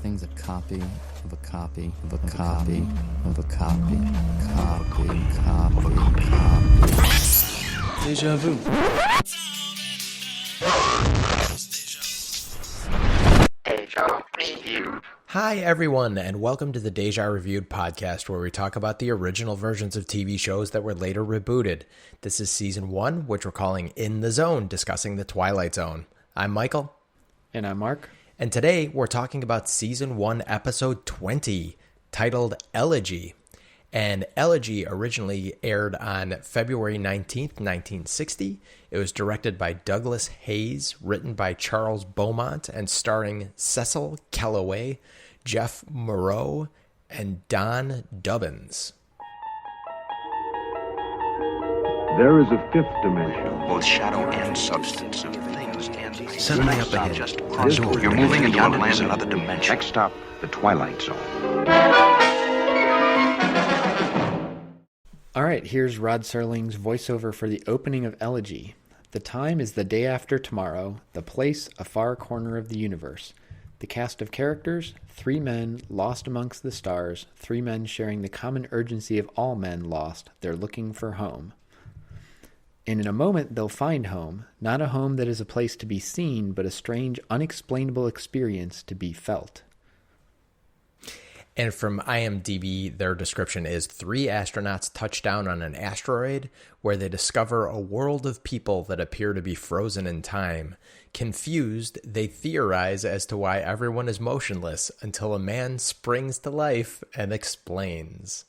Everything's a copy of a copy of a copy of a copy. Deja vu. Hi everyone, and welcome to the Deja Reviewed podcast, where we talk about the original versions of TV shows that were later rebooted. This is season 1, which we're calling In the Zone, discussing the Twilight Zone. I'm Michael. And I'm Mark. And today we're talking about season 1, episode 20, titled Elegy. And Elegy originally aired on February 19th, 1960. It was directed by Douglas Hayes, written by Charles Beaumont, and starring Cecil Kellaway, Jeff Moreau, and Don Dubbins. There is a fifth dimension. Both shadow and substance of things and suddenly up ahead. Just cross over. You're moving into a land, another dimension. Next stop, the Twilight Zone. All right, here's Rod Serling's voiceover for the opening of Elegy. The time is the day after tomorrow, the place a far corner of the universe. The cast of characters, 3 men lost amongst the stars, 3 men sharing the common urgency of all men lost. They're looking for home. And in a moment, they'll find home, not a home that is a place to be seen, but a strange, unexplainable experience to be felt. And from IMDb, their description is 3 astronauts touch down on an asteroid where they discover a world of people that appear to be frozen in time. Confused, they theorize as to why everyone is motionless until a man springs to life and explains.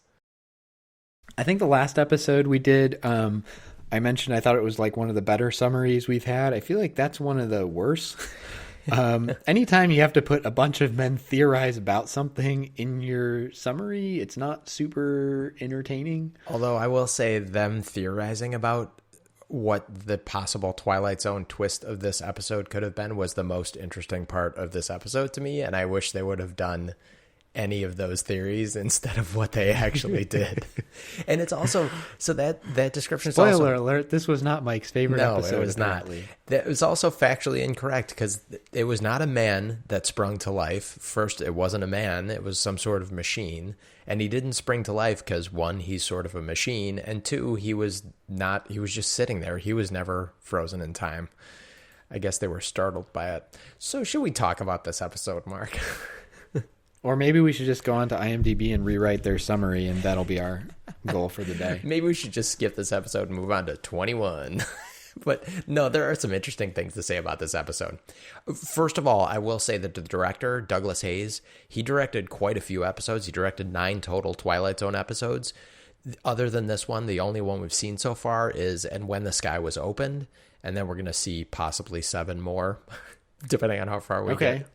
I think the last episode we did, I mentioned I thought it was like one of the better summaries we've had. I feel like that's one of the worst. Anytime you have to put a bunch of men theorize about something in your summary, it's not super entertaining. Although I will say them theorizing about what the possible Twilight Zone twist of this episode could have been was the most interesting part of this episode to me, and I wish they would have done any of those theories instead of what they actually did. And it's also, so that description is also... Spoiler alert, this was not Mike's favorite episode. No, it was apparently. not. That was also factually incorrect, because it was not a man that sprung to life. First, it wasn't a man, it was some sort of machine. And he didn't spring to life because, 1, he's sort of a machine, and 2, he was just sitting there. He was never frozen in time. I guess they were startled by it. So should we talk about this episode, Mark? Or maybe we should just go on to IMDb and rewrite their summary, and that'll be our goal for the day. Maybe we should just skip this episode and move on to 21. But no, there are some interesting things to say about this episode. First of all, I will say that the director, Douglas Hayes, he directed quite a few episodes. He directed 9 total Twilight Zone episodes. Other than this one, the only one we've seen so far is And When the Sky Was Opened. And then we're going to see possibly 7 more, depending on how far we get.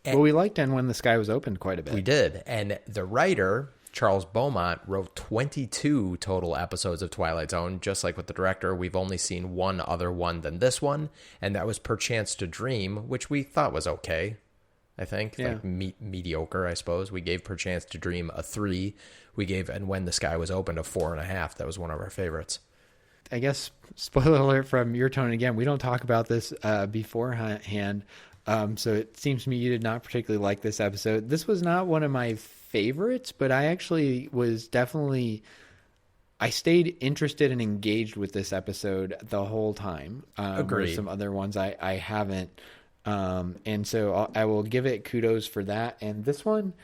Well, we liked And When the Sky Was Opened quite a bit. We did. And the writer, Charles Beaumont, wrote 22 total episodes of Twilight Zone. Just like with the director, we've only seen one other one than this one, and that was Perchance to Dream, which we thought was okay, I think. Yeah. Like mediocre, I suppose. We gave Perchance to Dream a 3. We gave And When the Sky Was Opened a 4.5. That was one of our favorites. I guess, spoiler alert from your tone again, we don't talk about this beforehand. So it seems to me you did not particularly like this episode. This was not one of my favorites, but I actually was definitely... I stayed interested and engaged with this episode the whole time. Agreed. Some other ones I haven't. And so I will give it kudos for that. And this one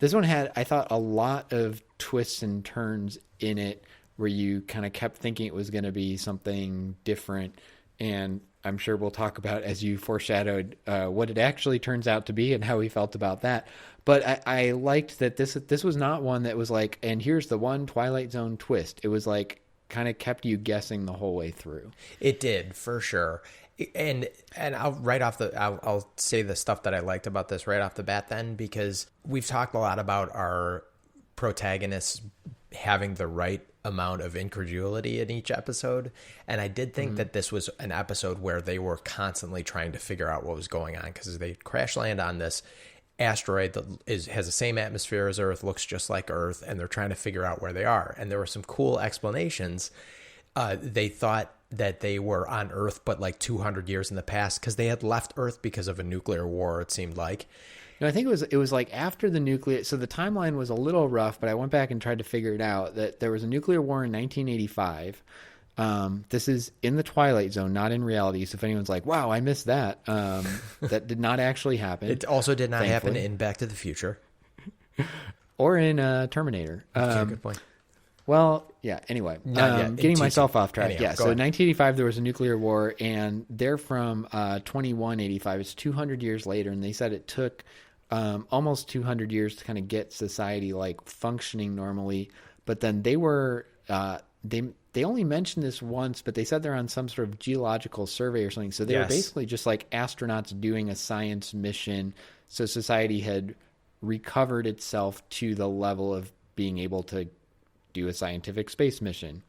had, I thought, a lot of twists and turns in it where you kind of kept thinking it was going to be something different. And I'm sure we'll talk about, as you foreshadowed, what it actually turns out to be and how we felt about that. But I liked that this was not one that was like, and here's the one Twilight Zone twist. It was like kind of kept you guessing the whole way through. It did, for sure. And I'll say the stuff that I liked about this right off the bat then, because we've talked a lot about our protagonists having the right amount of incredulity in each episode, and I did think that this was an episode where they were constantly trying to figure out what was going on, because they crash land on this asteroid that has the same atmosphere as Earth, looks just like Earth, and they're trying to figure out where they are. And there were some cool explanations they thought that they were on Earth, but like 200 years in the past, because they had left Earth because of a nuclear war, it seemed like. No, I think it was like after the nuclear. So the timeline was a little rough, but I went back and tried to figure it out. That there was a nuclear war in 1985. This is in the Twilight Zone, not in reality. So if anyone's like, "Wow, I missed that," that did not actually happen. It also did not happen thankfully. in Back to the Future. Or in Terminator. Good point. Well, yeah. Anyway, Not yet. getting In myself TC. off track. Anyhow, Yeah. go So ahead. 1985, there was a nuclear war, and they're from 2185. It's 200 years later, and they said it took almost 200 years to kind of get society like functioning normally. But then they were they only mentioned this once, but they said they're on some sort of geological survey or something. So they were Yes. basically just like astronauts doing a science mission. So society had recovered itself to the level of being able to do a scientific space mission.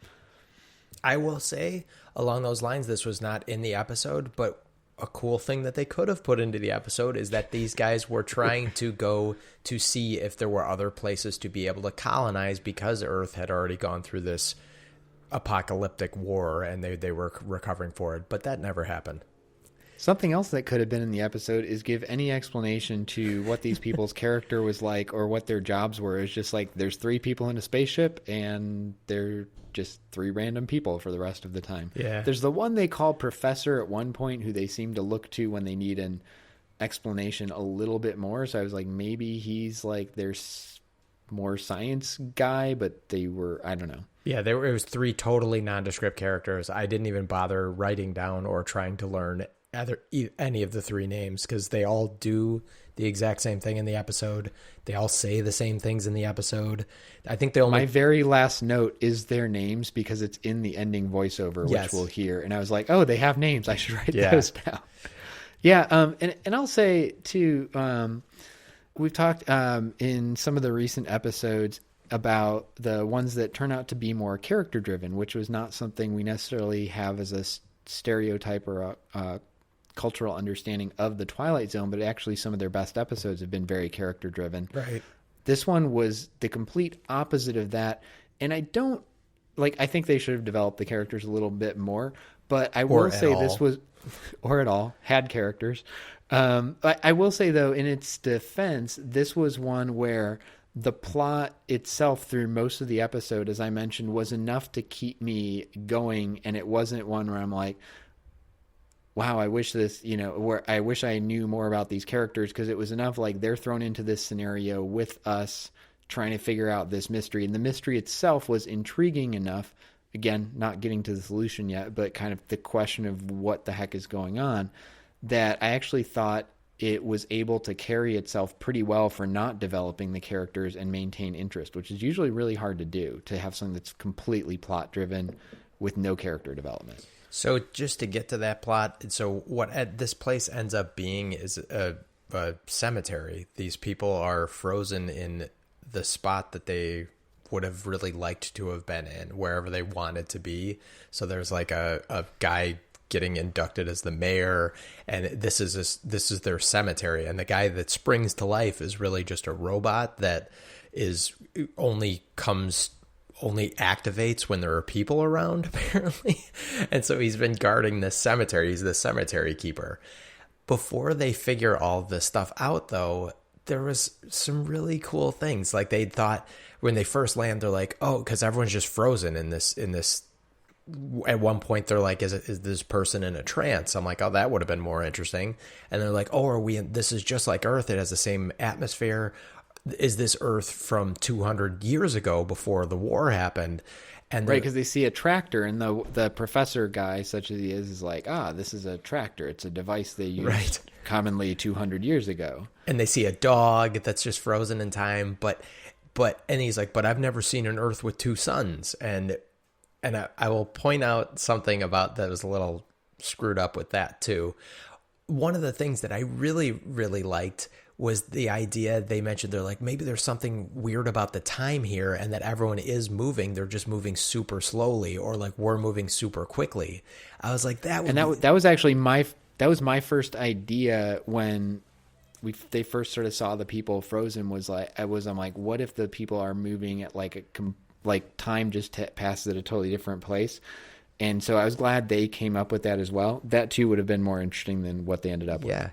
I will say, along those lines, this was not in the episode, but a cool thing that they could have put into the episode is that these guys were trying to go to see if there were other places to be able to colonize, because Earth had already gone through this apocalyptic war and they were recovering for it, but that never happened. Something else that could have been in the episode is give any explanation to what these people's character was like or what their jobs were. It's just like there's 3 people in a spaceship and they're just 3 random people for the rest of the time. Yeah. There's the one they call Professor at one point who they seem to look to when they need an explanation a little bit more. So I was like, maybe he's like their more science guy, but they were, I don't know. Yeah, it was 3 totally nondescript characters. I didn't even bother writing down or trying to learn any of the 3 names, because they all do the exact same thing in the episode. They all say the same things in the episode. I think they only... My very last note is their names because it's in the ending voiceover, which Yes. we'll hear. And I was like, oh, they have names. I should write Yeah. those down. Yeah. And I'll say too, we've talked in some of the recent episodes about the ones that turn out to be more character driven, which was not something we necessarily have as a stereotype or a cultural understanding of the Twilight Zone, but actually some of their best episodes have been very character driven. Right. This one was the complete opposite of that. And I think they should have developed the characters a little bit more, but I will say this was, or at all, had characters. I will say though, in its defense, this was one where the plot itself through most of the episode, as I mentioned, was enough to keep me going. And it wasn't one where I'm like, wow, I wish I wish I knew more about these characters, because it was enough like they're thrown into this scenario with us trying to figure out this mystery. And the mystery itself was intriguing enough, again, not getting to the solution yet, but kind of the question of what the heck is going on, that I actually thought it was able to carry itself pretty well for not developing the characters and maintain interest, which is usually really hard to do, to have something that's completely plot driven with no character development. So just to get to that plot, so what this place ends up being is a cemetery. These people are frozen in the spot that they would have really liked to have been in, wherever they wanted to be. So there's like a guy getting inducted as the mayor, and this is their cemetery, and the guy that springs to life is really just a robot that only activates when there are people around, apparently. And so he's been guarding this cemetery. He's the cemetery keeper. Before they figure all this stuff out, though, there was some really cool things. Like, they thought when they first land, they're like, oh, because everyone's just frozen in this. At one point, they're like, is this person in a trance? I'm like, oh, that would have been more interesting. And they're like, oh, this is just like Earth. It has the same atmosphere. Is this Earth from 200 years ago before the war happened? And right, because they see a tractor, and the professor guy, such as he is like, this is a tractor. It's a device they used commonly 200 years ago. And they see a dog that's just frozen in time. And he's like, but I've never seen an Earth with 2 suns. And I will point out something about that was a little screwed up with that too. One of the things that I really, really liked was the idea they mentioned. They're like, maybe there's something weird about the time here, and that everyone is moving. They're just moving super slowly, or like we're moving super quickly. I was like, that was actually my first idea when they first sort of saw the people frozen. I'm like, what if the people are moving at like time just passes at a totally different place? And so I was glad they came up with that as well. That too would have been more interesting than what they ended up with. Yeah.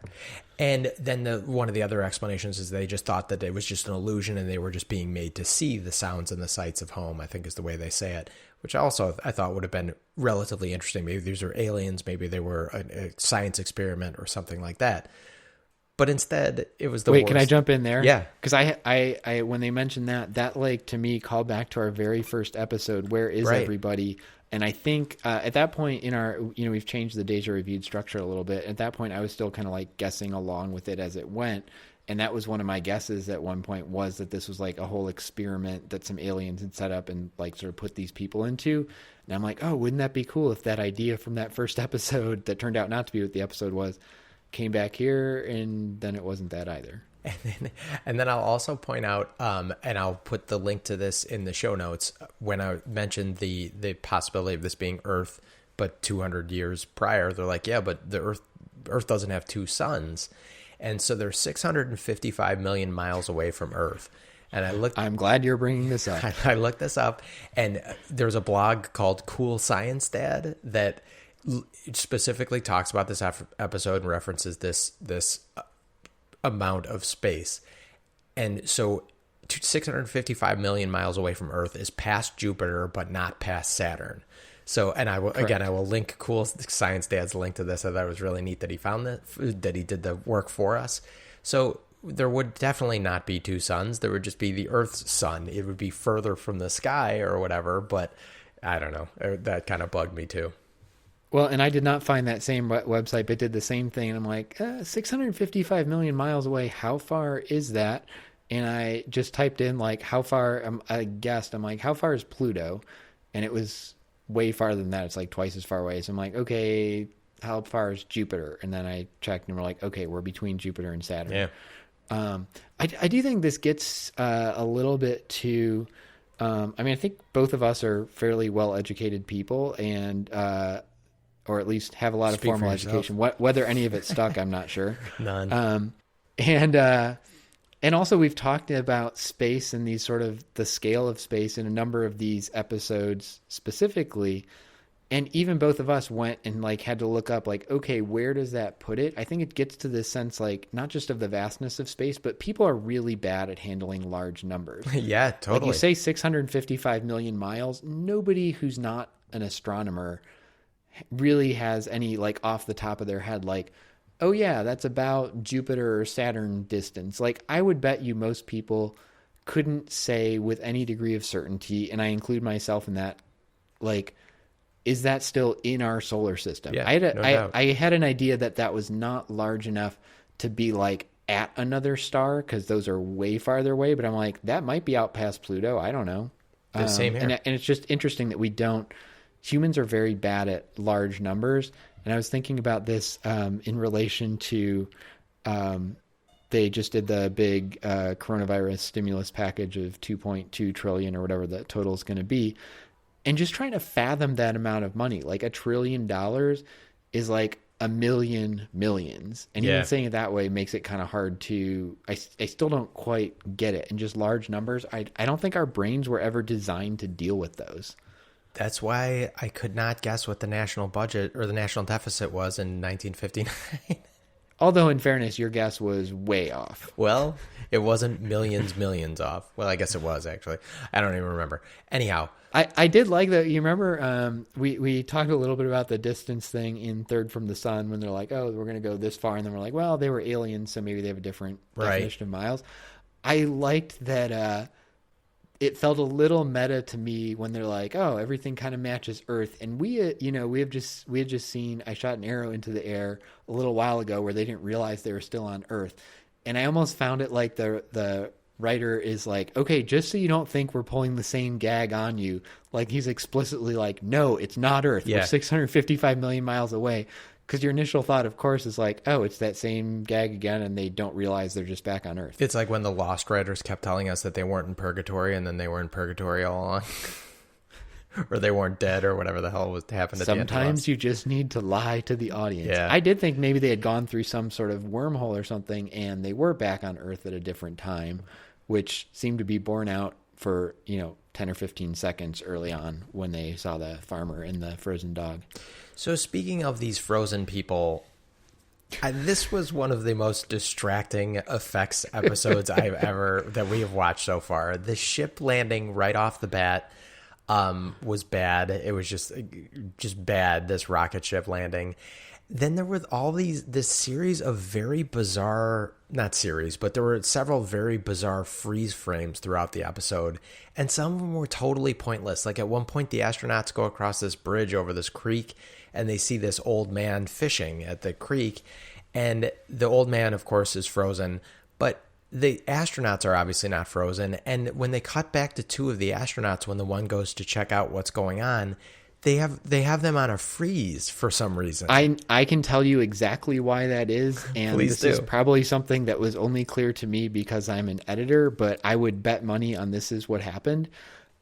And then one of the other explanations is they just thought that it was just an illusion and they were just being made to see the sounds and the sights of home, I think is the way they say it, which also I thought would have been relatively interesting. Maybe these are aliens, maybe they were a science experiment or something like that. But instead, it was the Wait, worst. can I jump in there? Yeah. Because I when they mentioned that like to me called back to our very first episode, Where is Right. Everybody? And I think at that point in our, we've changed the Deja Reviewed structure a little bit. At that point, I was still kind of like guessing along with it as it went. And that was one of my guesses at one point, was that this was like a whole experiment that some aliens had set up and like sort of put these people into. And I'm like, oh, wouldn't that be cool if that idea from that first episode that turned out not to be what the episode was came back here, and then it wasn't that either. And then I'll also point out, and I'll put the link to this in the show notes, when I mentioned the possibility of this being Earth, but 200 years prior, they're like, yeah, but the Earth doesn't have two suns. And so they're 655 million miles away from Earth. And I'm glad you're bringing this up. I looked this up, and there's a blog called Cool Science Dad that specifically talks about this episode and references this amount of space. And so 655 million miles away from Earth is past Jupiter, but not past Saturn. So, and I will link Cool Science Dad's link to this. I thought it was really neat that he found that he did the work for us. So there would definitely not be two suns. There would just be the Earth's sun. It would be further from the sky or whatever, but I don't know. That kind of bugged me too. Well, and I did not find that same website, but did the same thing. And I'm like, 655 million miles away. How far is that? And I just typed in like, how far, I guessed, I'm like, how far is Pluto? And it was way farther than that. It's like twice as far away. So I'm like, okay, how far is Jupiter? And then I checked and we're like, okay, we're between Jupiter and Saturn. Yeah. I do think this gets a little bit to, I think both of us are fairly well-educated people and, or at least have a lot of formal education. Whether any of it stuck, I'm not sure. None. And also we've talked about space and these sort of the scale of space in a number of these episodes specifically. And even both of us went and like had to look up like, okay, where does that put it? I think it gets to this sense, like not just of the vastness of space, but people are really bad at handling large numbers. Yeah, totally. Like you say 655 million miles, nobody who's not an astronomer really has any like off the top of their head, like, oh yeah, that's about Jupiter or Saturn distance. Like I would bet you most people couldn't say with any degree of certainty, and I include myself in that, like, is that still in our solar system? Yeah, I had an idea that was not large enough to be like at another star, because those are way farther away, but I'm like, that might be out past Pluto. I don't know. The same here. And it's just interesting that humans are very bad at large numbers. And I was thinking about this in relation to they just did the big coronavirus stimulus package of 2.2 trillion or whatever the total is going to be. And just trying to fathom that amount of money, like $1 trillion is like a million millions. And even saying it that way makes it kind of hard to, I still don't quite get it. And just large numbers, I don't think our brains were ever designed to deal with those. That's why I could not guess what the national budget or the national deficit was in 1959. Although, in fairness, your guess was way off. Well, it wasn't millions off. Well, I guess it was, actually. I don't even remember. Anyhow. I did like that. You remember we talked a little bit about the distance thing in Third from the Sun when they're like, oh, we're going to go this far. And then we're like, well, they were aliens, so maybe they have a different definition of miles. I liked that it felt a little meta to me when they're like, oh, everything kind of matches Earth. And we had just seen, I shot an arrow into the air a little while ago where they didn't realize they were still on Earth. And I almost found it like the writer is like, okay, just so you don't think we're pulling the same gag on you, like he's explicitly like, no, it's not Earth. We're 655 million miles away. Because your initial thought, of course, is like, oh, it's that same gag again, and they don't realize they're just back on Earth. It's like when the Lost writers kept telling us that they weren't in purgatory, and then they were in purgatory all along. Or they weren't dead, or whatever the hell was happened at the end of Sometimes you just need to lie to the audience. Yeah. I did think maybe they had gone through some sort of wormhole or something, and they were back on Earth at a different time, which seemed to be borne out for, 10 or 15 seconds early on when they saw the farmer and the frozen dog. So speaking of these frozen people, this was one of the most distracting effects episodes that we have watched so far. The ship landing right off the bat was bad. It was just bad, this rocket ship landing. Then there were this series of very bizarre, not series, but there were several very bizarre freeze frames throughout the episode. And some of them were totally pointless. Like at one point, the astronauts go across this bridge over this creek and they see this old man fishing at the creek. And the old man, of course, is frozen, but the astronauts are obviously not frozen. And when they cut back to two of the astronauts, when the one goes to check out what's going on, they have them on a freeze for some reason. I can tell you exactly why that is, and Please this do. is probably something that was only clear to me because I'm an editor, but I would bet money on this is what happened.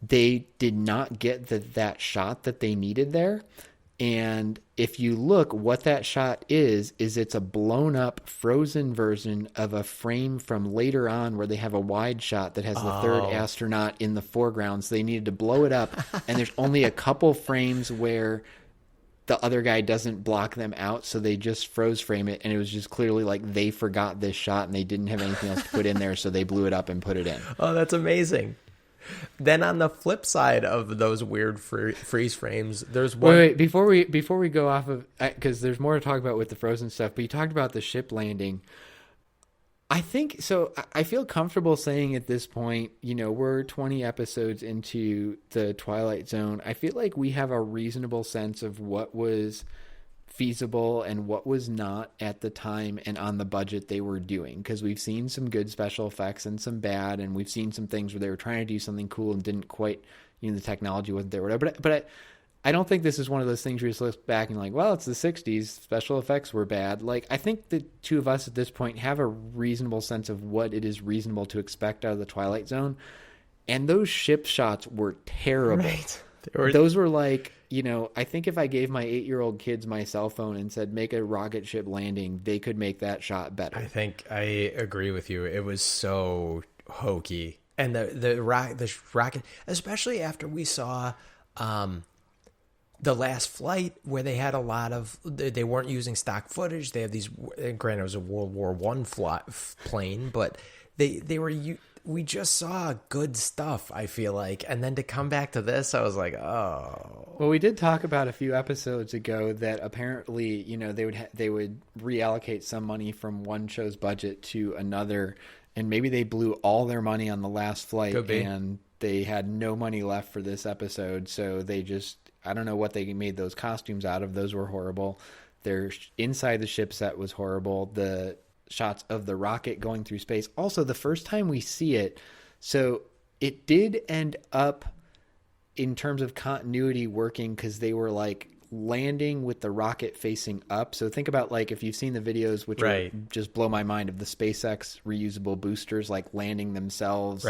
They did not get that shot that they needed there. And if you look, what that shot is it's a blown up frozen version of a frame from later on where they have a wide shot that has the third astronaut in the foreground. So they needed to blow it up. And there's only a couple frames where the other guy doesn't block them out. So they just froze frame it. And it was just clearly like they forgot this shot and they didn't have anything else to put in there. So they blew it up and put it in. Oh, that's amazing. Then on the flip side of those weird freeze frames, there's one. Wait, before we go off of, because there's more to talk about with the frozen stuff, but you talked about the ship landing. I think so. I feel comfortable saying at this point, we're 20 episodes into the Twilight Zone. I feel like we have a reasonable sense of what was feasible and what was not at the time and on the budget they were doing, because we've seen some good special effects and some bad, and we've seen some things where they were trying to do something cool and didn't quite, the technology wasn't there, whatever. But I don't think this is one of those things where you just look back and like, well, it's the 60s, special effects were bad. Like, I think the two of us at this point have a reasonable sense of what it is reasonable to expect out of the Twilight Zone, and those ship shots were terrible. Right. Those were like, I think if I gave my 8-year-old kids my cell phone and said, make a rocket ship landing, they could make that shot better. I think I agree with you. It was so hokey. And the rocket, especially after we saw the last flight where they had a lot of, they weren't using stock footage. They have these, granted it was a World War I plane, but they were, we just saw good stuff, I feel like. And then to come back to this, I was like, oh. Well, we did talk about a few episodes ago that apparently, they would reallocate some money from one show's budget to another, and maybe they blew all their money on the last flight and they had no money left for this episode. So they just, I don't know what they made those costumes out of. Those were horrible. Their inside the ship set was horrible. The shots of the rocket going through space. Also, the first time we see it, so it did end up in terms of continuity working because they were like landing with the rocket facing up. So think about like if you've seen the videos, which just blow my mind, of the SpaceX reusable boosters like landing themselves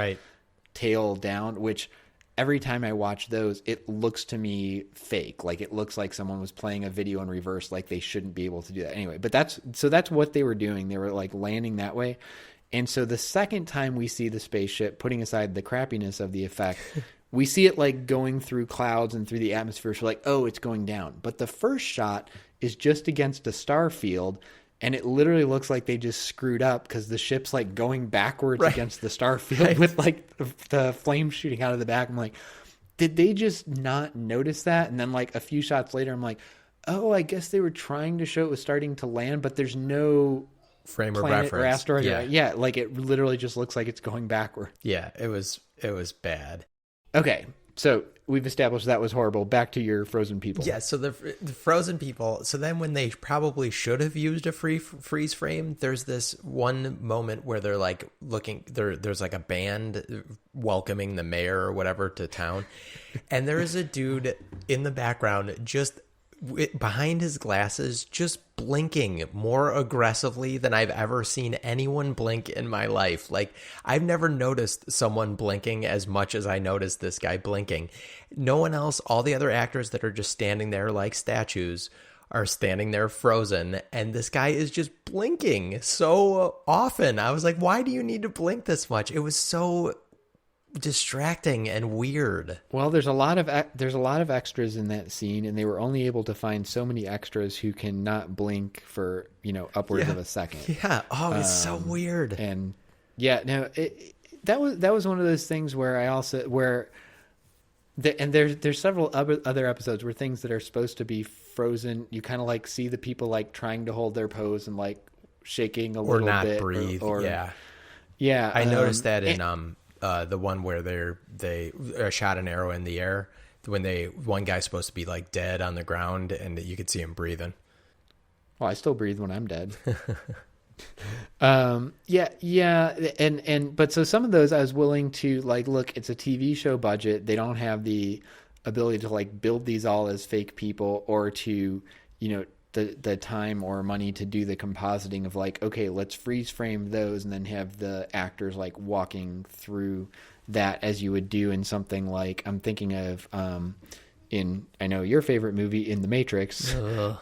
tail down, which every time I watch those, it looks to me fake. Like it looks like someone was playing a video in reverse, like they shouldn't be able to do that. Anyway, but that's what they were doing. They were like landing that way. And so the second time we see the spaceship, putting aside the crappiness of the effect, we see it like going through clouds and through the atmosphere. So like, oh, it's going down. But the first shot is just against a star field. And it literally looks like they just screwed up because the ship's like going backwards against the star field with like the flames shooting out of the back. I'm like, did they just not notice that? And then like a few shots later, I'm like, oh, I guess they were trying to show it was starting to land, but there's no frame of planet reference or asteroid. Yeah. Like it literally just looks like it's going backward. Yeah, it was bad. Okay, so we've established that was horrible. Back to your frozen people. Yeah, so the frozen people. So then when they probably should have used a freeze frame, there's this one moment where they're like looking, there's like a band welcoming the mayor or whatever to town. And there is a dude in the background just behind his glasses, just blinking more aggressively than I've ever seen anyone blink in my life. Like, I've never noticed someone blinking as much as I noticed this guy blinking. No one else, all the other actors that are just standing there like statues are standing there frozen, and this guy is just blinking so often. I was like, why do you need to blink this much? It was so distracting and weird. Well, there's a lot of extras in that scene, and they were only able to find so many extras who can not blink for upwards of a second. Yeah. Oh, it's so weird. And yeah, no, that was one of those things where there's several other episodes where things that are supposed to be frozen, you kind of like see the people like trying to hold their pose and like shaking a little bit, or not breathe. Yeah. I noticed that in the one where they shot an arrow in the air when one guy's supposed to be like dead on the ground and you could see him breathing. Well, I still breathe when I'm dead. But so some of those I was willing to like, look, it's a TV show budget. They don't have the ability to like build these all as fake people or to, the time or money to do the compositing of like, okay, let's freeze frame those and then have the actors like walking through that as you would do in something like, I'm thinking of, I know your favorite movie, in The Matrix,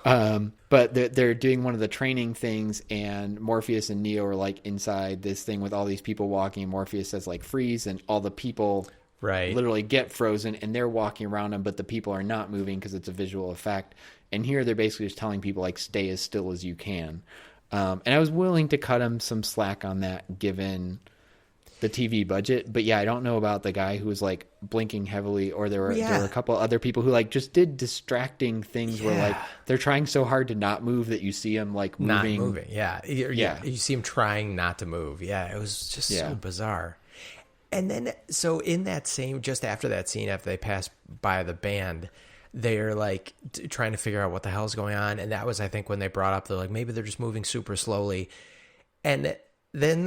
but they're doing one of the training things and Morpheus and Neo are like inside this thing with all these people walking, and Morpheus says like freeze, and all the people literally get frozen and they're walking around them, but the people are not moving because it's a visual effect. And here they're basically just telling people like stay as still as you can. And I was willing to cut him some slack on that given the TV budget, but yeah, I don't know about the guy who was like blinking heavily, or there were a couple other people who like just did distracting things where like they're trying so hard to not move that you see them like moving. Not moving. Yeah. You see him trying not to move. Yeah. It was just so bizarre. And then, so in that same, just after that scene, after they pass by the band, they're like trying to figure out what the hell's going on. And that was, I think, when they brought up, they're like, maybe they're just moving super slowly. And then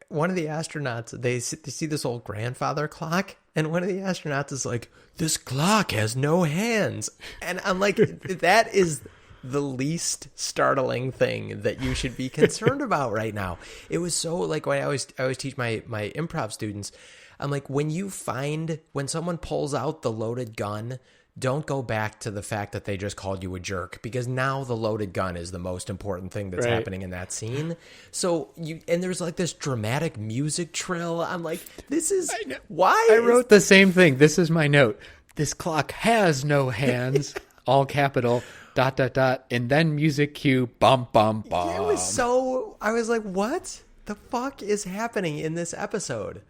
one of the astronauts, they see this old grandfather clock, and one of the astronauts is like, this clock has no hands. And I'm like, that is the least startling thing that you should be concerned about right now. It was so like, when I always teach my improv students, I'm like, when someone pulls out the loaded gun, don't go back to the fact that they just called you a jerk, because now the loaded gun is the most important thing that's happening in that scene. So and there's like this dramatic music trill. I'm like, this is why I wrote the same thing. This is my note. This clock has no hands, all capital, ... and then music cue, bum, bum, bum. It was so, I was like, what the fuck is happening in this episode?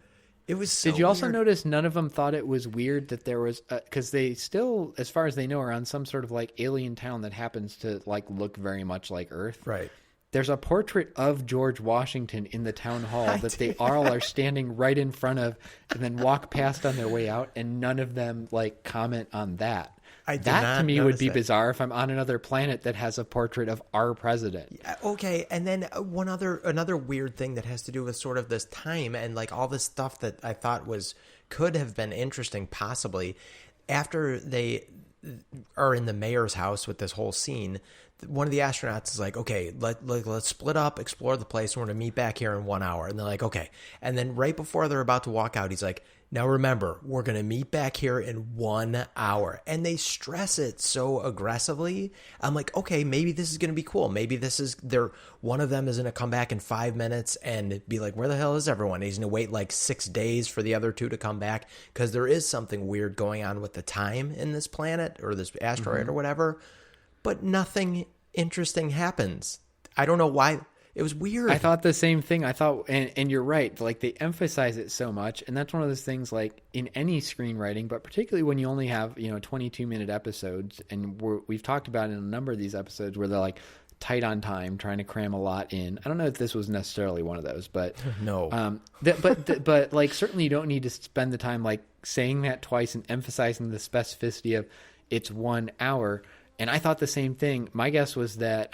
It was so Did you also weird. notice none of them thought it was weird that there was, because they still, as far as they know, are on some sort of like alien town that happens to like look very much like Earth. Right. There's a portrait of George Washington in the town hall they all are standing right in front of, and then walk past on their way out, and none of them like comment on that. That to me would be bizarre if I'm on another planet that has a portrait of our president. Okay, and then another weird thing that has to do with sort of this time and like all this stuff that I thought could have been interesting possibly. After they are in the mayor's house with this whole scene, one of the astronauts is like, okay, let's split up, explore the place, and we're going to meet back here in 1 hour. And they're like, okay. And then right before they're about to walk out, he's like, now remember, we're going to meet back here in 1 hour. And they stress it so aggressively. I'm like, okay, maybe this is going to be cool. Maybe one of them is going to come back in 5 minutes and be like, where the hell is everyone? He's going to wait like 6 days for the other two to come back, because there is something weird going on with the time in this planet or this asteroid or whatever. But nothing interesting happens. I don't know why. It was weird. I thought the same thing. I thought, and you're right, like they emphasize it so much. And that's one of those things like in any screenwriting, but particularly when you only have, 22-minute episodes. And we've talked about in a number of these episodes where they're like tight on time, trying to cram a lot in. I don't know if this was necessarily one of those, but no. But like certainly you don't need to spend the time like saying that twice and emphasizing the specificity of it's 1 hour. And I thought the same thing. My guess was that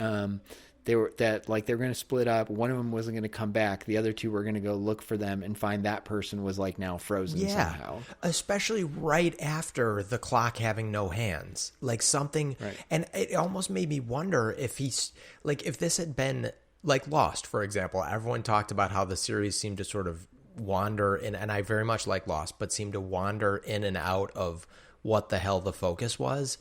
they were going to split up. One of them wasn't going to come back. The other two were going to go look for them and find that person was like now frozen somehow. Especially right after the clock having no hands, like something. Right. And it almost made me wonder if if this had been like Lost, for example. Everyone talked about how the series seemed to sort of wander in, and I very much like Lost, but seemed to wander in and out of what the hell the focus was.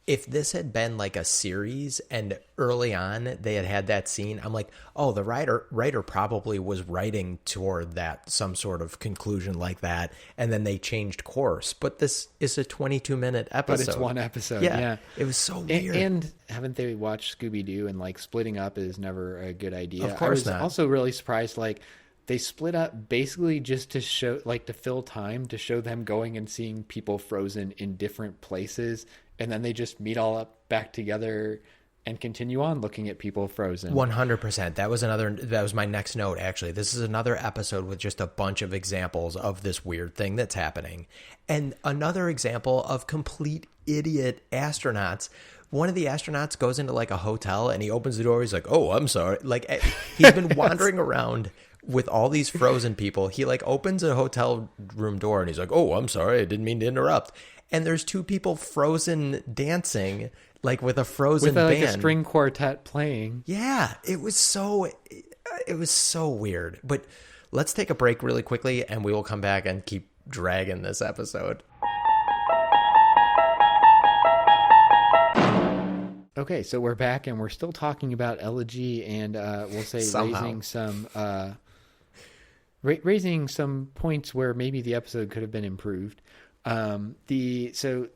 if this had been like a series and early on they had that scene, I'm like, oh, the writer probably was writing toward that, some sort of conclusion like that, and then they changed course. But this is a 22-minute episode. But it's one episode. Yeah, Yeah. it was so weird. And haven't they watched Scooby-Doo, and like splitting up is never a good idea. Of course I was not. also really surprised, like, they split up basically just to show, like, to fill time, to show them going and seeing people frozen in different places, and then they just meet all up back together and continue on looking at people frozen. 100%. That was my next note, actually. This is another episode with just a bunch of examples of this weird thing that's happening. And another example of complete idiot astronauts. One of the astronauts goes into like a hotel and he opens the door. He's like, oh, I'm sorry. Like, he's been wandering around with all these frozen people. He like opens a hotel room door and he's like, oh, I'm sorry, I didn't mean to interrupt. And there's two people frozen dancing, like with a frozen with band. Like a string quartet playing. Yeah, it was so weird. But let's take a break really quickly and we will come back and keep dragging this episode. Okay, so we're back and we're still talking about Elegy, and we'll say raising some points where maybe the episode could have been improved. So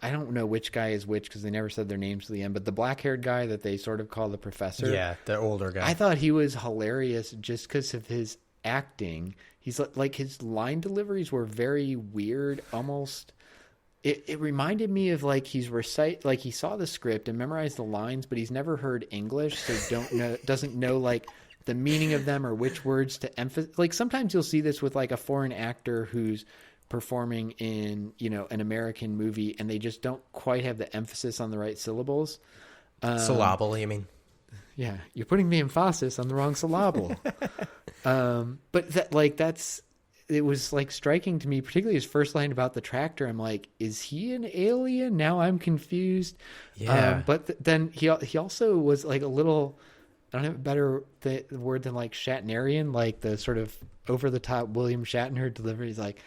I don't know which guy is which because they never said their names to the end, but the black-haired guy that they sort of call the professor. Yeah, the older guy. I thought he was hilarious just because of his acting. He's like, his line deliveries were very weird, almost. It reminded me of like he saw the script and memorized the lines, but he's never heard English, so doesn't know like the meaning of them or which words to emphasize. Like sometimes you'll see this with like a foreign actor who's performing in, an American movie and they just don't quite have the emphasis on the right syllables. Syllable, you mean? Yeah, you're putting the emphasis on the wrong syllable. But it was like striking to me, particularly his first line about the tractor. I'm like, is he an alien? Now I'm confused. Yeah. But then he also was like a little, I don't have a better word than like Shatnerian, like the sort of over the top William Shatner delivery. He's like,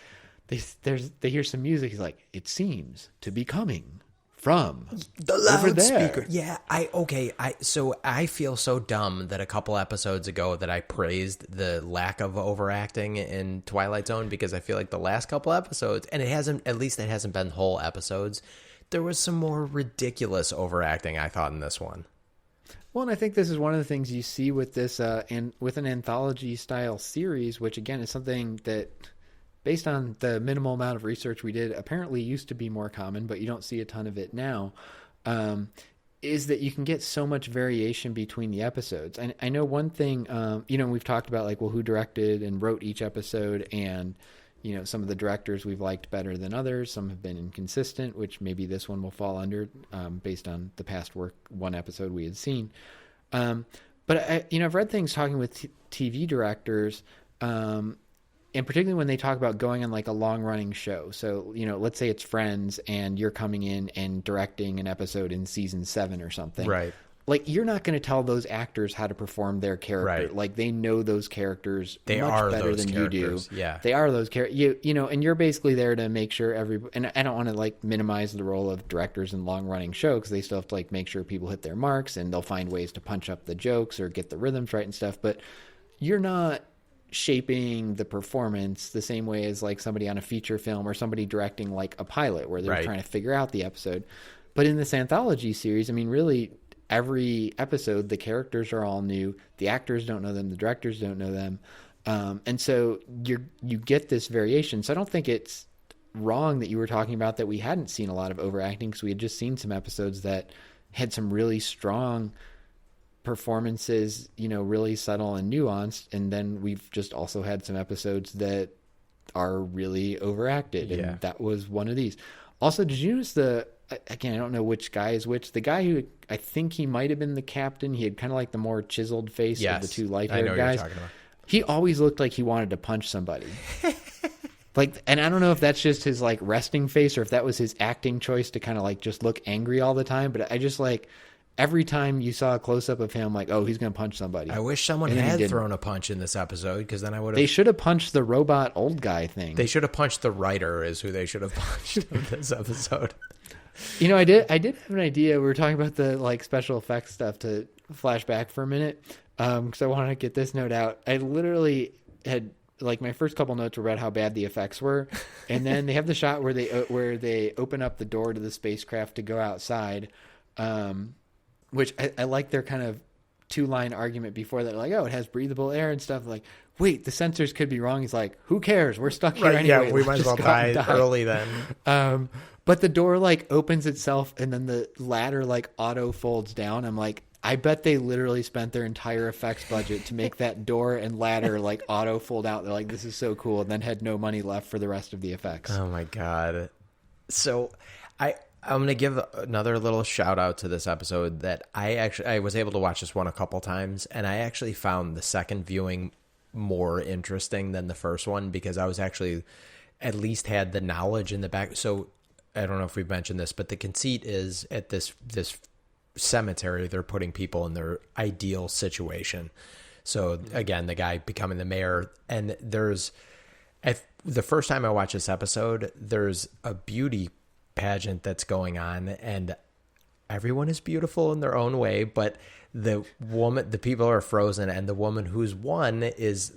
they hear some music. He's like, it seems to be coming from the loudspeaker. Yeah, I feel so dumb that a couple episodes ago that I praised the lack of overacting in Twilight Zone, because I feel like the last couple episodes, and it hasn't been whole episodes, there was some more ridiculous overacting I thought in this one. Well, and I think this is one of the things you see with this and with an anthology style series, which again is something that, based on the minimal amount of research we did, apparently used to be more common, but you don't see a ton of it now, is that you can get so much variation between the episodes. And I know one thing, we've talked about like, well, who directed and wrote each episode, and, some of the directors we've liked better than others. Some have been inconsistent, which maybe this one will fall under based on the past one episode we had seen. But I've read things talking with TV directors, and particularly when they talk about going on like a long running show. So, let's say it's Friends and you're coming in and directing an episode in season 7 or something. Right. Like, you're not going to tell those actors how to perform their character. Right. Like, they know those characters much better than you do. Yeah. They are those characters. And you're basically there to make sure and I don't want to like minimize the role of directors in long running show, because they still have to like make sure people hit their marks and they'll find ways to punch up the jokes or get the rhythms right and stuff. But you're not shaping the performance the same way as like somebody on a feature film or somebody directing like a pilot where they're trying to figure out the episode. But in this anthology series, I mean, really every episode, the characters are all new. The actors don't know them. The directors don't know them. And so you get this variation. So I don't think it's wrong that you were talking about that we hadn't seen a lot of overacting, because we had just seen some episodes that had some really strong performances, really subtle and nuanced, and then we've just also had some episodes that are really overacted, and that was one of these. Also, did you notice again, I don't know which guy is which, the guy who I think he might have been the captain, he had kind of like the more chiseled face of the two light-haired guys. You're talking about. He always looked like he wanted to punch somebody. And I don't know if that's just his like resting face or if that was his acting choice to kind of like just look angry all the time, but I just like, every time you saw a close-up of him, like, oh, he's going to punch somebody. I wish someone had thrown a punch in this episode, because then I would have... They should have punched the robot old guy thing. They should have punched the writer, is who they should have punched in this episode. I did have an idea. We were talking about the like special effects stuff to flash back for a minute. Because I wanted to get this note out. I literally had like my first couple notes were about how bad the effects were, and then they have the shot where they open up the door to the spacecraft to go outside, which I like their kind of 2-line argument before that, like, oh, it has breathable air and stuff. Like, wait, the sensors could be wrong. He's like, who cares? We're stuck here anyway. Yeah, we might as well die early then. But the door like opens itself, and then the ladder like auto folds down. I'm like, I bet they literally spent their entire effects budget to make that door and ladder like auto fold out. They're like, this is so cool, and then had no money left for the rest of the effects. Oh my God. So I'm going to give another little shout out to this episode that I was able to watch this one a couple times, and I actually found the second viewing more interesting than the first one because I was actually at least had the knowledge in the back. So I don't know if we've mentioned this, but the conceit is at this cemetery, they're putting people in their ideal situation. So again, the guy becoming the mayor, and the first time I watched this episode, there's a beauty pageant that's going on, and everyone is beautiful in their own way, but the people are frozen, and the woman who's won is,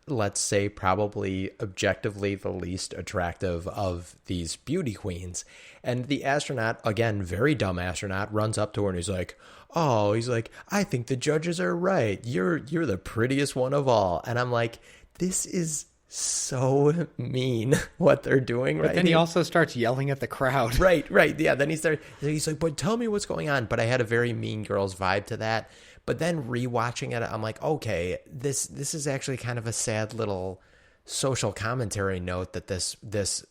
let's say, probably objectively the least attractive of these beauty queens. And the astronaut, again, very dumb astronaut, runs up to her and he's like, I think the judges are right. You're the prettiest one of all. And I'm like, this is so mean what they're doing right But then he also starts yelling at the crowd. Right. Yeah. Then he's like, but tell me what's going on. But I had a very Mean Girls vibe to that. But then rewatching it, I'm like, okay, this is actually kind of a sad little social commentary note that this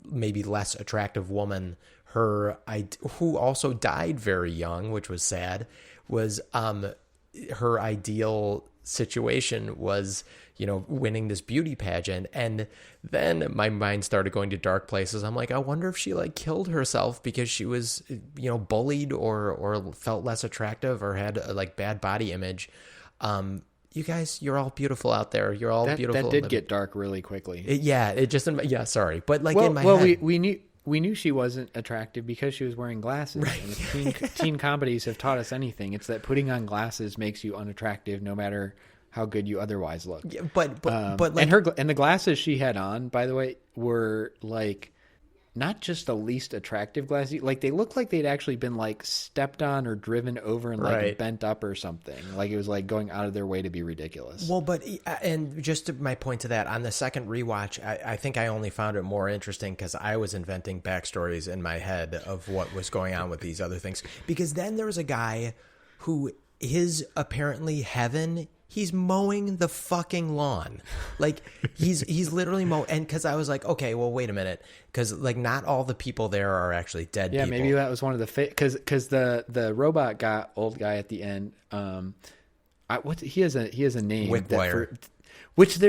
maybe less attractive woman, who also died very young, which was sad, was her ideal situation was, winning this beauty pageant. And then my mind started going to dark places. I'm like, I wonder if she like killed herself because she was, bullied or felt less attractive or had a like bad body image. You guys, you're all beautiful out there. You're all beautiful. That did get dark really quickly. Sorry. But like in my head. Well, we knew she wasn't attractive because she was wearing glasses. Right. And if teen comedies have taught us anything, it's that putting on glasses makes you unattractive no matter how good you otherwise look. Yeah, but like, and the glasses she had on, by the way, were like not just the least attractive glasses. Like they looked like they'd actually been like stepped on or driven over and like bent up or something. Like it was like going out of their way to be ridiculous. Well, and just to my point to that, on the second rewatch, I think I only found it more interesting because I was inventing backstories in my head of what was going on with these other things. Because then there was a guy who his apparently heaven. He's mowing the fucking lawn. Like he's literally mowing. And cause I was like, okay, well, wait a minute. Cause like not all the people there are actually dead people. Maybe that was one of the, cause the robot old guy at the end, he has a name. Wickwire. Which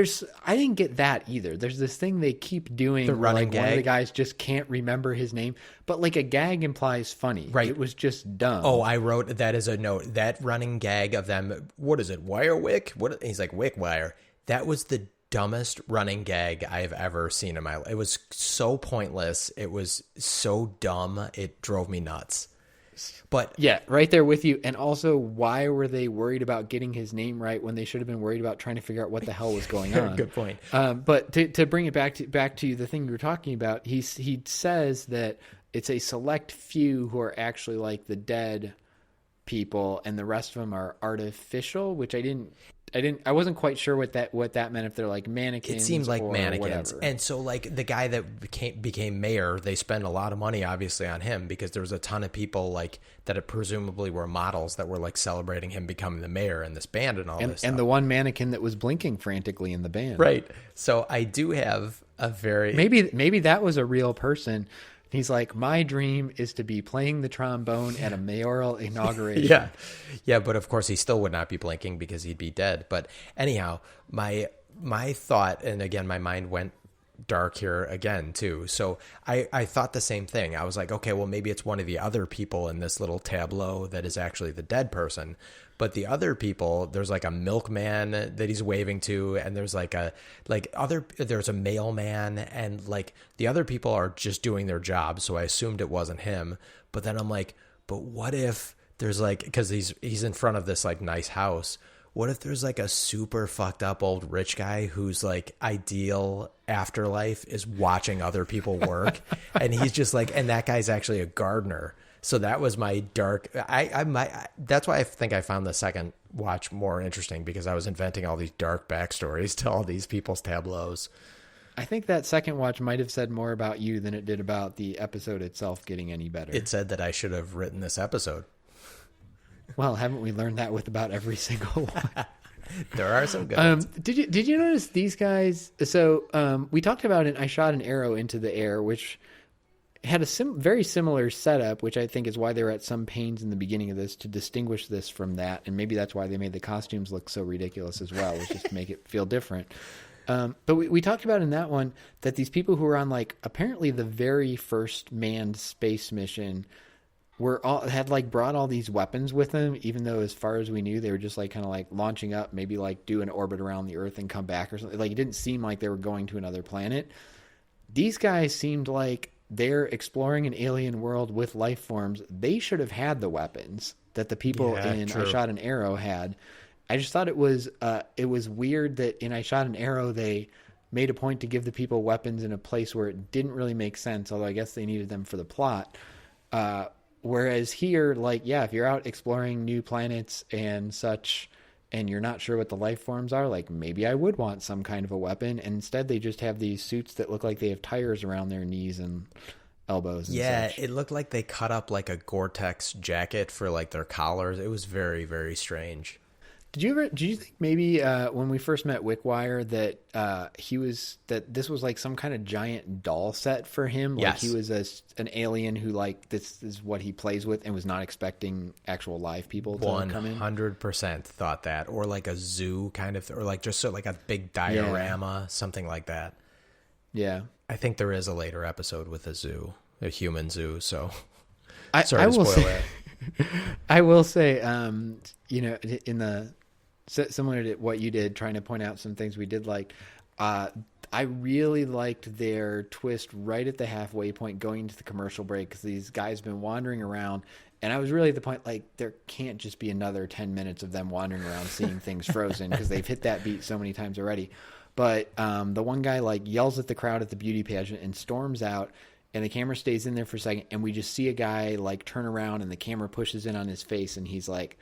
I didn't get that either. There's this thing they keep doing the where running like gag. One of the guys just can't remember his name, but like a gag implies funny. Right. It was just dumb. Oh, I wrote that as a note. That running gag of them, what is it, Wirewick? What? He's like, Wickwire. That was the dumbest running gag I have ever seen in my life. It was so pointless. It was so dumb. It drove me nuts. But yeah, right there with you. And also, why were they worried about getting his name right when they should have been worried about trying to figure out what the hell was going on? Good point. But to bring it back to the thing you were talking about, he says that it's a select few who are actually like the dead people, and the rest of them are artificial. Which I wasn't quite sure what that meant. If they're like mannequins, it seemed like or mannequins. whatever. And so like the guy that became mayor, they spent a lot of money obviously on him because there was a ton of people like that presumably were models that were like celebrating him becoming the mayor and this band and all this stuff. And the one mannequin that was blinking frantically in the band. Right. So I do have a very maybe that was a real person. He's like, my dream is to be playing the trombone at a mayoral inauguration. Yeah, but of course he still would not be blinking because he'd be dead. But anyhow, my thought, and again, my mind went dark here again too. So I thought the same thing. I was like, okay, well maybe it's one of the other people in this little tableau that is actually the dead person. But the other people, there's like a milkman that he's waving to, and there's there's a mailman, and like the other people are just doing their job. So I assumed it wasn't him. But then I'm like, but what if there's like, because he's in front of this like nice house. What if there's like a super fucked up old rich guy whose like ideal afterlife is watching other people work, and he's just like, and that guy's actually a gardener. So that was my dark. That's why I think I found the second watch more interesting, because I was inventing all these dark backstories to all these people's tableaus. I think that second watch might have said more about you than it did about the episode itself getting any better. It said that I should have written this episode. Well, haven't we learned that with about every single one? There are some good ones. Did you notice these guys? So we talked about it. I shot an arrow into the air, which had a very similar setup, which I think is why they were at some pains in the beginning of this to distinguish this from that. And maybe that's why they made the costumes look so ridiculous as well, was just to make it feel different. But we talked about in that one that these people who were on like apparently the very first manned space mission had like brought all these weapons with them, even though as far as we knew, they were just like kind of like launching up, maybe like do an orbit around the Earth and come back or something. Like it didn't seem like they were going to another planet. These guys seemed like they're exploring an alien world with life forms. They should have had the weapons that the people in I Shot an Arrow had. I just thought it was weird that in I Shot an Arrow, they made a point to give the people weapons in a place where it didn't really make sense, although I guess they needed them for the plot. Whereas here, like, yeah, if you're out exploring new planets and such, and you're not sure what the life forms are, like maybe I would want some kind of a weapon. And instead they just have these suits that look like they have tires around their knees and elbows. And such. It looked like they cut up like a Gore-Tex jacket for like their collars. It was very, very strange. Did you think maybe when we first met Wickwire that this was like some kind of giant doll set for him? Like yes. He was an alien who like this is what he plays with and was not expecting actual live people to come in? 100% thought that. Or like a zoo kind of, or like just like a big diorama, something like that. Yeah. I think there is a later episode with a zoo, a human zoo, so sorry to spoil it. I will say, in the similar to what you did, trying to point out some things we did like. I really liked their twist right at the halfway point, going into the commercial break, because these guys have been wandering around, and I was really at the point like there can't just be another 10 minutes of them wandering around seeing things frozen, because they've hit that beat so many times already. But the one guy like yells at the crowd at the beauty pageant and storms out. And the camera stays in there for a second, and we just see a guy like turn around, and the camera pushes in on his face, and he's like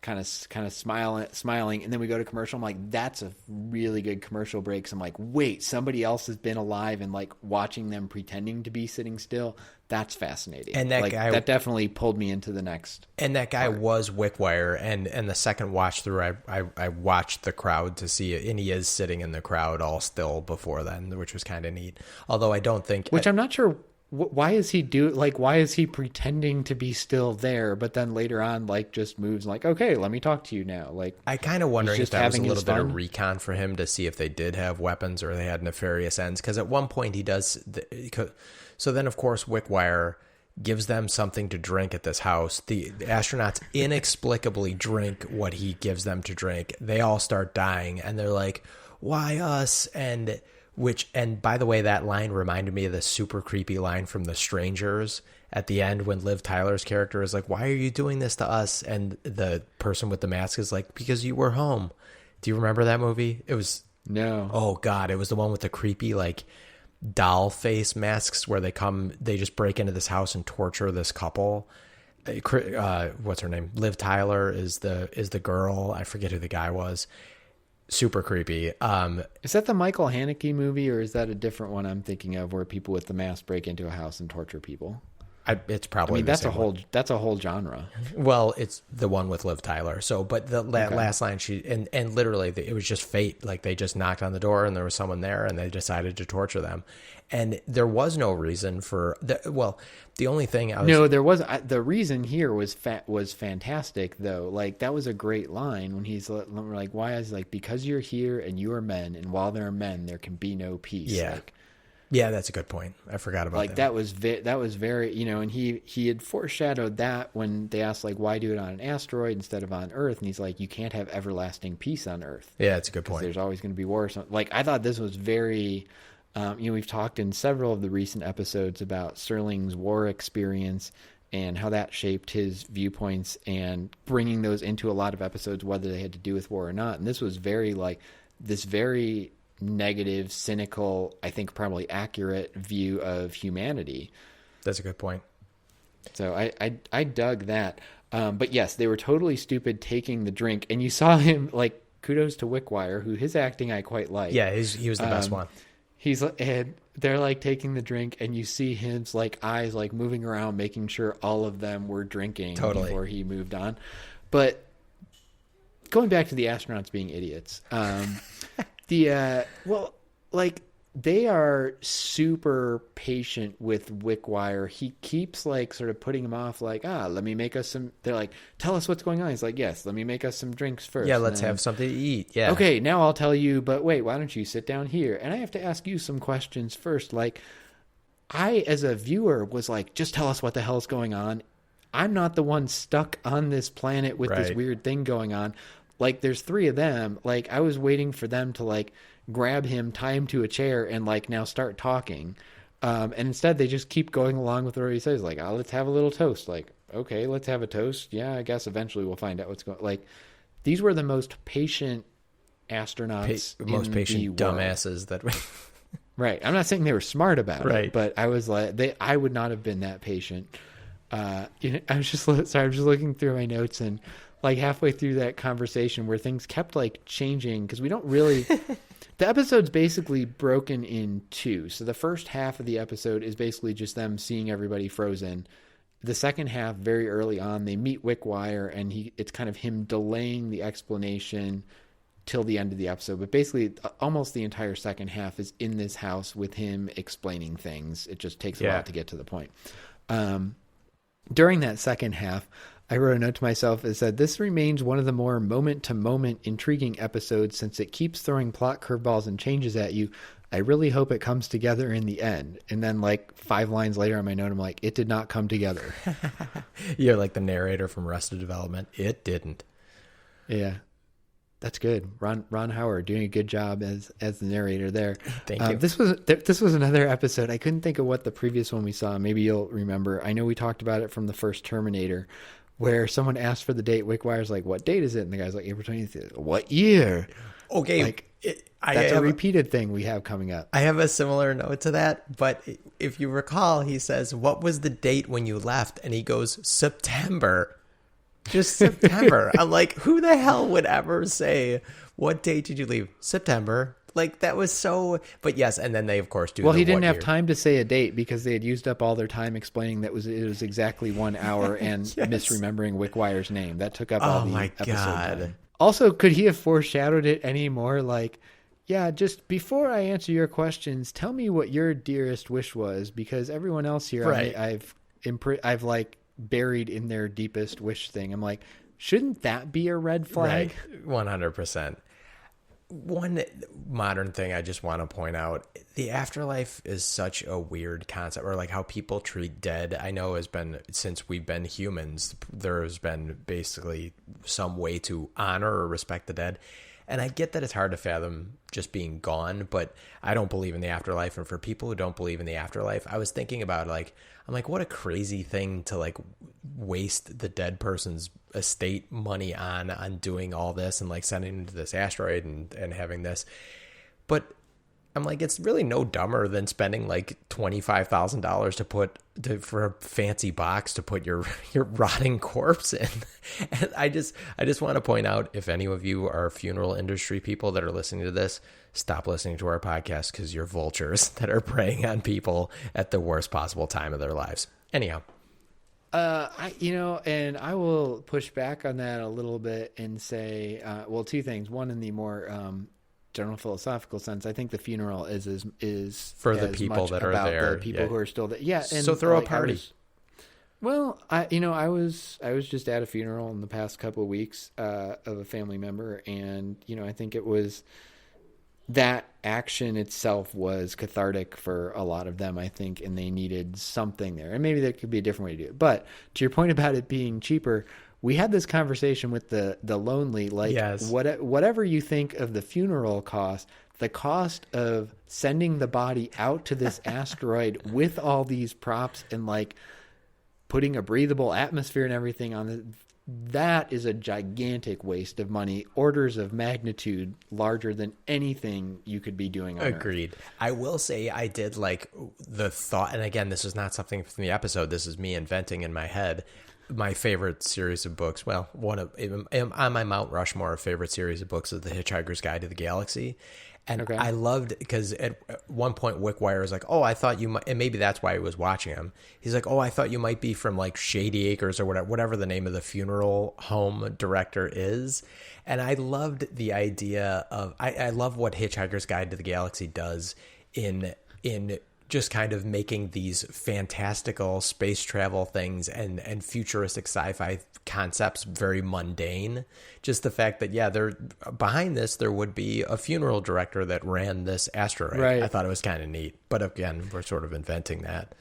kind of smiling. And then we go to commercial. I'm like, that's a really good commercial break. So I'm like, wait, somebody else has been alive, and like watching them pretending to be sitting still. That's fascinating. And that guy, that definitely pulled me into the next. And that guy was Wickwire. And the second watch through, I watched the crowd to see it, and he is sitting in the crowd all still before then, which was kind of neat. Although I don't think, I'm not sure. Why is he pretending to be still there, but then later on, like, just moves like, okay, let me talk to you now. Like, I kind of wondering if that was a little bit fun. of recon for him to see if they did have weapons or they had nefarious ends. Because at one point he does. So then, of course, Wickwire gives them something to drink at this house. The astronauts inexplicably drink what he gives them to drink. They all start dying, and they're like, why us? And by the way, that line reminded me of the super creepy line from The Strangers at the end when Liv Tyler's character is like, why are you doing this to us? And the person with the mask is like, because you were home. Do you remember that movie? It was... No. Oh, God. It was the one with the creepy, like, doll face masks where they just break into this house and torture this couple. What's her name? Liv Tyler is the girl. I forget who the guy was. Super creepy. Is that the Michael Haneke movie, or is that a different one I'm thinking of where people with the mask break into a house and torture people? It's probably. I mean, that's a whole genre. Well, it's the one with Liv Tyler. So, but the last line, and literally, it was just fate. Like they just knocked on the door, and there was someone there, and they decided to torture them. And there was no reason for the only thing there was. The reason here was fantastic though. Like that was a great line when he's like, "Why is like because you're here and you are men, and while there are men, there can be no peace." Yeah. Yeah, that's a good point. I forgot about that. That was very, you know, and he had foreshadowed that when they asked, like, why do it on an asteroid instead of on Earth? And he's like, you can't have everlasting peace on Earth. Yeah, it's a good point. There's always going to be war or something. Like, I thought this was very, you know, we've talked in several of the recent episodes about Serling's war experience and how that shaped his viewpoints and bringing those into a lot of episodes, whether they had to do with war or not. And this was very, like, this very negative, cynical, I think probably accurate view of humanity. That's a good point. So I dug that. But yes, they were totally stupid taking the drink. And you saw him, like, kudos to Wickwire, who his acting I quite like. Yeah, he was the best one. And they're like taking the drink, and you see his like eyes like moving around, making sure all of them were drinking before he moved on. But going back to the astronauts being idiots, they are super patient with Wickwire. He keeps like sort of putting him off, like, let me make us some. They're like, tell us what's going on. He's like, yes, let me make us some drinks first. Yeah, let's have something to eat. Yeah. Okay, now I'll tell you, but wait, why don't you sit down here? And I have to ask you some questions first. Like, I, as a viewer, was like, just tell us what the hell's going on. I'm not the one stuck on this planet with this weird thing going on. Like, there's three of them. Like, I was waiting for them to, like, grab him, tie him to a chair, and, like, now start talking. And instead, they just keep going along with what he says. Like, let's have a little toast. Like, okay, let's have a toast. Yeah, I guess eventually we'll find out what's going on. Like, these were the most patient astronauts most patient dumbasses that... Right. I'm not saying they were smart about it, but I was like, I would not have been that patient. You know, I'm just looking through my notes, and like halfway through that conversation where things kept like changing, because we don't really the episode's basically broken in two. So the first half of the episode is basically just them seeing everybody frozen. The second half, very early on, they meet Wickwire, and it's kind of him delaying the explanation till the end of the episode. But basically almost the entire second half is in this house with him explaining things. It just takes a while to get to the point. During that second half, I wrote a note to myself that said, this remains one of the more moment-to-moment intriguing episodes since it keeps throwing plot curveballs and changes at you. I really hope it comes together in the end. And then like 5 lines later on my note, I'm like, it did not come together. You're like the narrator from Arrested Development. It didn't. Yeah. That's good. Ron Howard doing a good job as the narrator there. Thank you. This was another episode. I couldn't think of what the previous one we saw. Maybe you'll remember. I know we talked about it from the first Terminator, where someone asked for the date. Wickwire's like, "What date is it?" And the guy's like, "April 20th." What year? Okay, like, that's a repeated thing we have coming up. I have a similar note to that, but if you recall, he says, "What was the date when you left?" And he goes, "September." Just September. I'm like, who the hell would ever say, what date did you leave? September. Like, that was so... But yes, and then they, of course, do he didn't have time to say a date because they had used up all their time explaining it was exactly 1 hour and misremembering Wickwire's name. That took up all the episode time. Also, could he have foreshadowed it any more? Like, yeah, just before I answer your questions, tell me what your dearest wish was, because everyone else here, I've like... buried in their deepest wish thing. I'm like, shouldn't that be a red flag? Right. 100%. One modern thing I just want to point out, the afterlife is such a weird concept, or like how people treat dead. I know has been, since we've been humans, there's been basically some way to honor or respect the dead. And I get that it's hard to fathom just being gone, but I don't believe in the afterlife. And for people who don't believe in the afterlife, I was thinking about I'm like, what a crazy thing to like waste the dead person's estate money on doing all this and like sending them to this asteroid and having this. But I'm like, it's really no dumber than spending like $25,000 for a fancy box to put your rotting corpse in. And I just want to point out, if any of you are funeral industry people that are listening to this, stop listening to our podcast, because you're vultures that are preying on people at the worst possible time of their lives. Anyhow. And I will push back on that a little bit and say, two things. One, in the more general philosophical sense, I think the funeral is for the people that are there, the people who are still there. Yeah, and so throw a party. I was just at a funeral in the past couple of weeks of a family member, and I think it was that action itself was cathartic for a lot of them, I think, and they needed something there. And maybe there could be a different way to do it. But to your point about it being cheaper, we had this conversation with the Lonely, like, yes. Whatever you think of the funeral cost, the cost of sending the body out to this asteroid with all these props and like putting a breathable atmosphere and everything on it, that is a gigantic waste of money, orders of magnitude larger than anything you could be doing on Agreed. Earth. I will say I did like the thought, and again, this is not something from the episode. This is me inventing in my head. My favorite series of books, well, one of on my Mount Rushmore of favorite series of books is The Hitchhiker's Guide to the Galaxy. And I loved, because at one point Wickwire was like, oh, I thought you might, and maybe that's why he was watching him. He's like, oh, I thought you might be from like Shady Acres or whatever the name of the funeral home director is. And I loved the idea of, I love what Hitchhiker's Guide to the Galaxy does in just kind of making these fantastical space travel things and futuristic sci-fi concepts very mundane. Just the fact that, yeah, there behind this, there would be a funeral director that ran this asteroid. Right. I thought it was kind of neat. But again, we're sort of inventing that.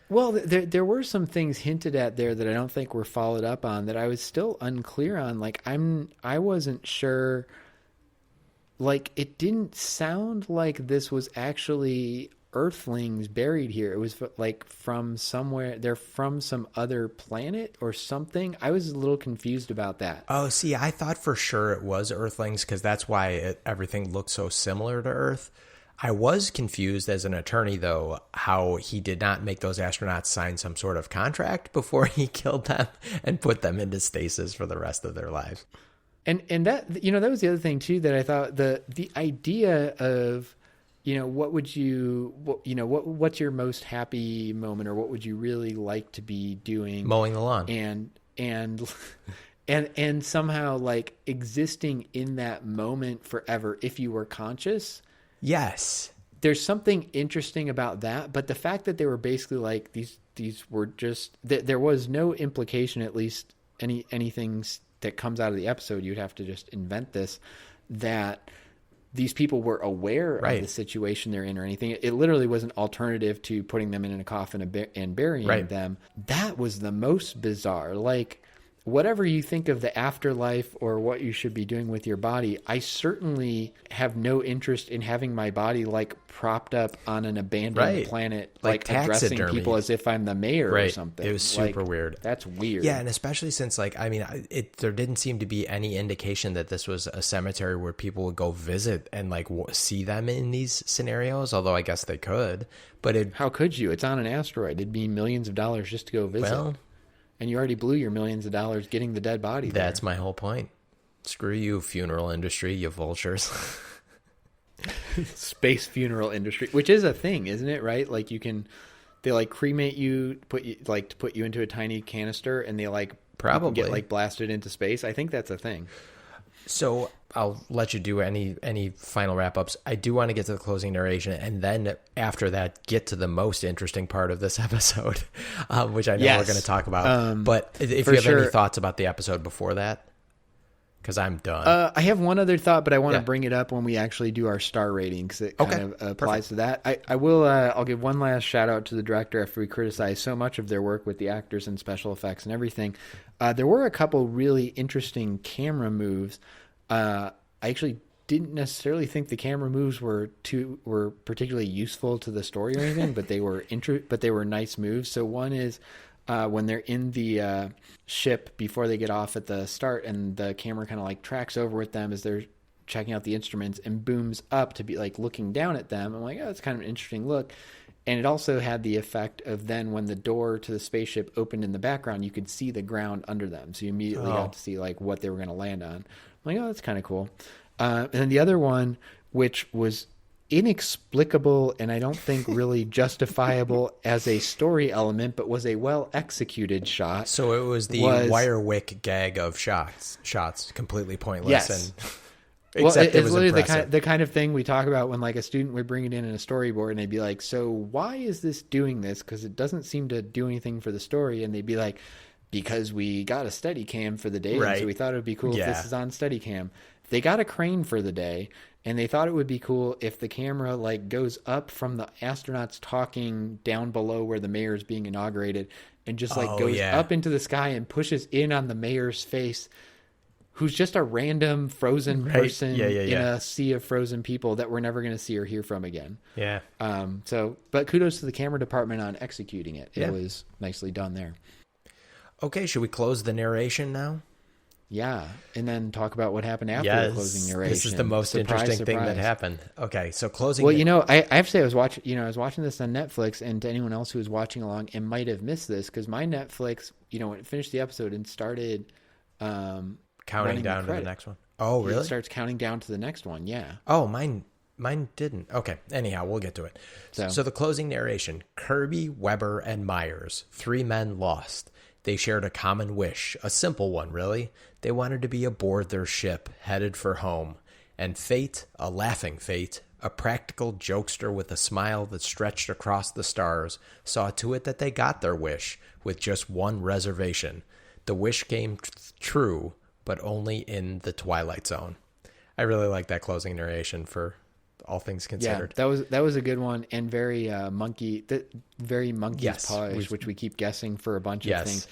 Well, there were some things hinted at there that I don't think were followed up on that I was still unclear on. Like, I wasn't sure. Like, it didn't sound like this was actually Earthlings buried here. It was like from somewhere. They're from some other planet or something. I was a little confused about that. Oh, see, I thought for sure it was Earthlings because that's why everything looked so similar to Earth. I was confused as an attorney, though, how he did not make those astronauts sign some sort of contract before he killed them and put them into stasis for the rest of their lives. And that, you know, that was the other thing too that I thought the idea of, you know, what's your most happy moment, or what would you really like to be doing? Mowing the lawn. And somehow like existing in that moment forever if you were conscious. Yes. There's something interesting about that, but the fact that they were basically like these were just there was no implication, at least anything that comes out of the episode, you'd have to just invent this, that these people were aware of the situation they're in or anything. It literally was an alternative to putting them in a coffin and burying them. That was the most bizarre. Like, whatever you think of the afterlife or what you should be doing with your body, I certainly have no interest in having my body like propped up on an abandoned planet, like addressing people as if I'm the mayor or something. It was super weird. That's weird. Yeah, and especially since, like, I mean, there didn't seem to be any indication that this was a cemetery where people would go visit and like see them in these scenarios. Although I guess they could, but how could you? It's on an asteroid. It'd be millions of dollars just to go visit. Well, and you already blew your millions of dollars getting the dead body there. That's my whole point. Screw you, funeral industry, you vultures. Space funeral industry, which is a thing, isn't it? Right? Like they like cremate you, put you into a tiny canister, and they like probably get like blasted into space. I think that's a thing. So I'll let you do any final wrap-ups. I do want to get to the closing narration, and then after that, get to the most interesting part of this episode, which I know we're going to talk about. But if you have any thoughts about the episode before that, because I'm done. I have one other thought, but I want to bring it up when we actually do our star rating, because it kind of applies to that. I'll give one last shout-out to the director after we criticize so much of their work with the actors and special effects and everything. There were a couple really interesting camera moves. I actually didn't necessarily think the camera moves were particularly useful to the story or anything, but they were nice moves. So one is when they're in the ship before they get off at the start, and the camera kind of like tracks over with them as they're checking out the instruments and booms up to be like looking down at them. I'm like, oh, that's kind of an interesting look. And it also had the effect of then when the door to the spaceship opened in the background, you could see the ground under them. So you immediately got to see like what they were going to land on. I'm like, oh, that's kind of cool. And then the other one, which was inexplicable and I don't think really justifiable as a story element, but was a well-executed shot. So it was the wire wick gag of shots, completely pointless. Yes. And well, it's literally the kind of thing we talk about when like a student would bring it in a storyboard and they'd be like, so why is this doing this? Because it doesn't seem to do anything for the story. And they'd be like, because we got a Steadicam for the day, and so we thought it would be cool if this is on Steadicam. they got a crane for the day, and they thought it would be cool if the camera like goes up from the astronauts talking down below where the mayor is being inaugurated, and just like goes up into the sky and pushes in on the mayor's face, who's just a random frozen person in a sea of frozen people that we're never going to see or hear from again. Yeah. But kudos to the camera department on executing it. It was nicely done there. Okay, should we close the narration now? Yeah, and then talk about what happened after the closing narration. This is the most interesting thing that happened. Okay, so closing. Well, I have to say I was watching this on Netflix, and to anyone else who was watching along and might have missed this, because my Netflix, when it finished the episode and started counting down to the next one. Oh, really? It starts counting down to the next one. Yeah. Oh, mine didn't. Okay. Anyhow, we'll get to it. So the closing narration: Kirby, Weber, and Myers, 3 men lost. They shared a common wish, a simple one, really. They wanted to be aboard their ship, headed for home. And fate, a laughing fate, a practical jokester with a smile that stretched across the stars, saw to it that they got their wish, with just one reservation. The wish came true, but only in the Twilight Zone. I really like that closing narration for all things considered. Yeah, that was a good one, and very monkey's paws, which we keep guessing for a bunch of things.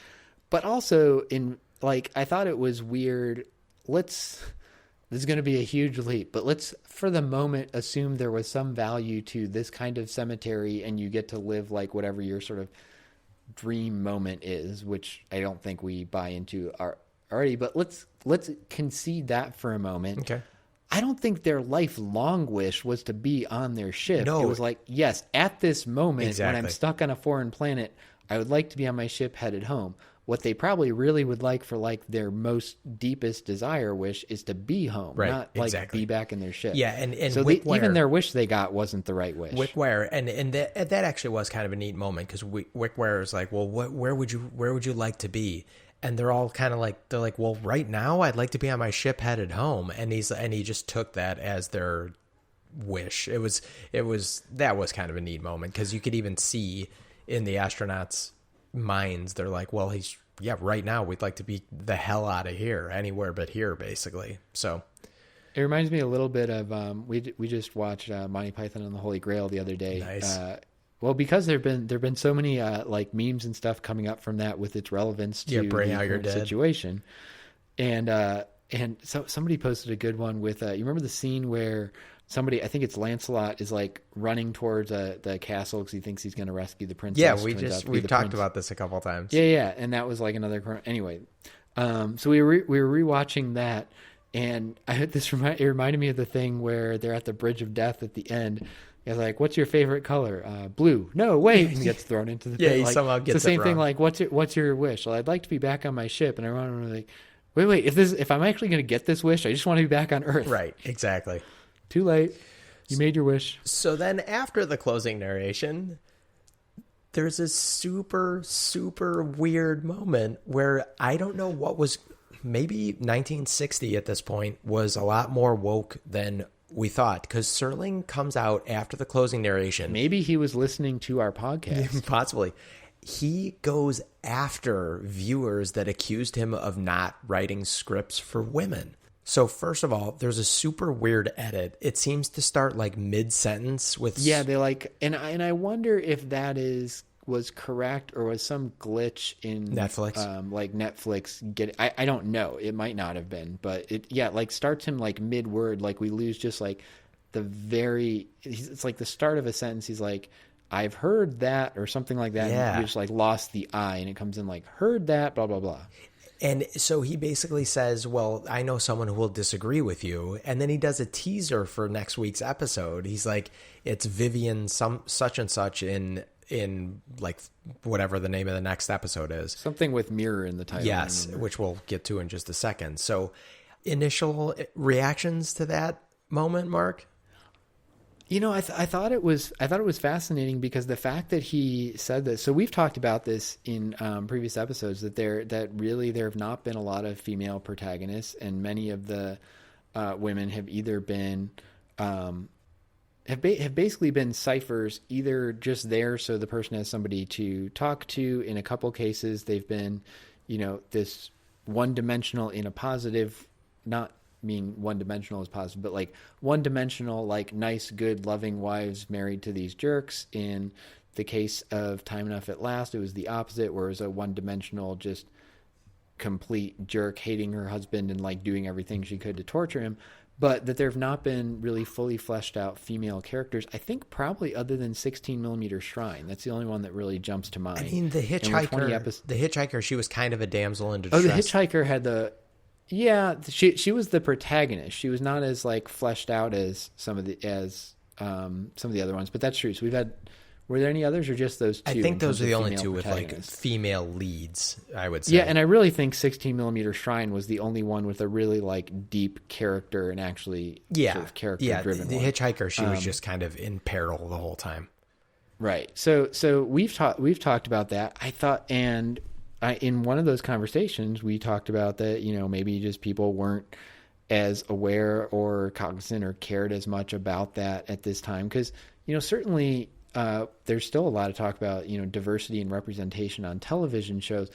But also I thought it was weird. This is going to be a huge leap, but let's for the moment assume there was some value to this kind of cemetery, and you get to live like whatever your sort of dream moment is, which I don't think we buy into already. But let's concede that for a moment. Okay. I don't think their lifelong wish was to be on their ship. No. It was like, yes, at this moment, Exactly. when I'm stuck on a foreign planet, I would like to be on my ship headed home. What they probably really would like for like their most deepest desire wish is to be home, not like be back in their ship. Yeah, and so even their wish they got wasn't the right wish. Wickwire, and that actually was kind of a neat moment, because Wickwire is like, well, where would you like to be? And they're all kind of like, well, right now I'd like to be on my ship headed home. And he just took that as their wish. That was kind of a neat moment, because you could even see in the astronauts' minds, they're like, well, right now we'd like to be the hell out of here, anywhere but here, basically. So it reminds me a little bit of, we just watched Monty Python and the Holy Grail the other day. Nice. Well, because there've been so many like memes and stuff coming up from that with its relevance to the current situation, and so somebody posted a good one with you remember the scene where I think it's Lancelot, is like running towards the castle because he thinks he's going to rescue the princess. Yeah, we've talked about this a couple of times. Yeah, and that was like another anyway. So we were rewatching that, and it reminded me of the thing where they're at the Bridge of Death at the end. He's like, "What's your favorite color?" Blue. No, wait. And he gets thrown into the pit. He somehow gets it's the same it thing. wrong. Like, what's your wish? Well, I'd like to be back on my ship. And everyone was like, wait. If I'm actually going to get this wish, I just want to be back on Earth. Right. Exactly. Too late. You made your wish. So then, after the closing narration, there's this super, super weird moment where I don't know what was. Maybe 1960 at this point was a lot more woke than we thought, because Serling comes out after the closing narration. Maybe he was listening to our podcast. Possibly. He goes after viewers that accused him of not writing scripts for women. So first of all, there's a super weird edit. It seems to start like mid-sentence with... Yeah, they like... And I wonder if that was correct or was some glitch in Netflix. Like Netflix I don't know. It might not have been, but it starts him like mid-word, like we lose just like it's like the start of a sentence. He's like, I've heard that, or something like that. Yeah. And you just like lost the I, and it comes in like, heard that, blah, blah, blah. And so he basically says, well, I know someone who will disagree with you. And then he does a teaser for next week's episode. He's like, it's Vivian such and such in like whatever the name of the next episode is. Something with mirror in the title. Yes, which we'll get to in just a second. So initial reactions to that moment, Mark? I thought it was fascinating, because the fact that he said this. So we've talked about this in previous episodes, that there have not been a lot of female protagonists, and many of the women have either been have basically been ciphers, either just there so the person has somebody to talk to. In a couple cases, they've been, this one-dimensional in a positive, not mean one-dimensional is positive, but like one-dimensional, like nice, good, loving wives married to these jerks. In the case of Time Enough at Last, it was the opposite, where it was a one-dimensional, just complete jerk hating her husband and like doing everything she could to torture him. But that there have not been really fully fleshed out female characters, I think probably other than 16mm Shrine. That's the only one that really jumps to mind. I mean, the hitchhiker, she was kind of a damsel in distress. Oh, the hitchhiker had she was the protagonist. She was not as like fleshed out as some of the other ones, but that's true. So were there any others or just those two? I think those are the only two with like female leads, I would say. Yeah, and I really think 16mm Shrine was the only one with a really like deep character and actually sort of character driven. The hitchhiker, she was just kind of in peril the whole time. Right. So we've talked about that. I thought, in one of those conversations, we talked about that, maybe just people weren't as aware or cognizant or cared as much about that at this time. Because, certainly there's still a lot of talk about, diversity and representation on television shows,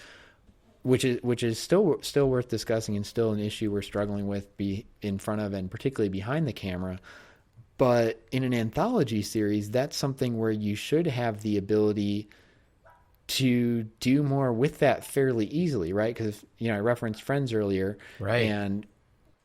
which is still worth discussing and still an issue we're struggling with in front of and particularly behind the camera. But in an anthology series, that's something where you should have the ability to do more with that fairly easily, right? Because, I referenced Friends earlier. Right. And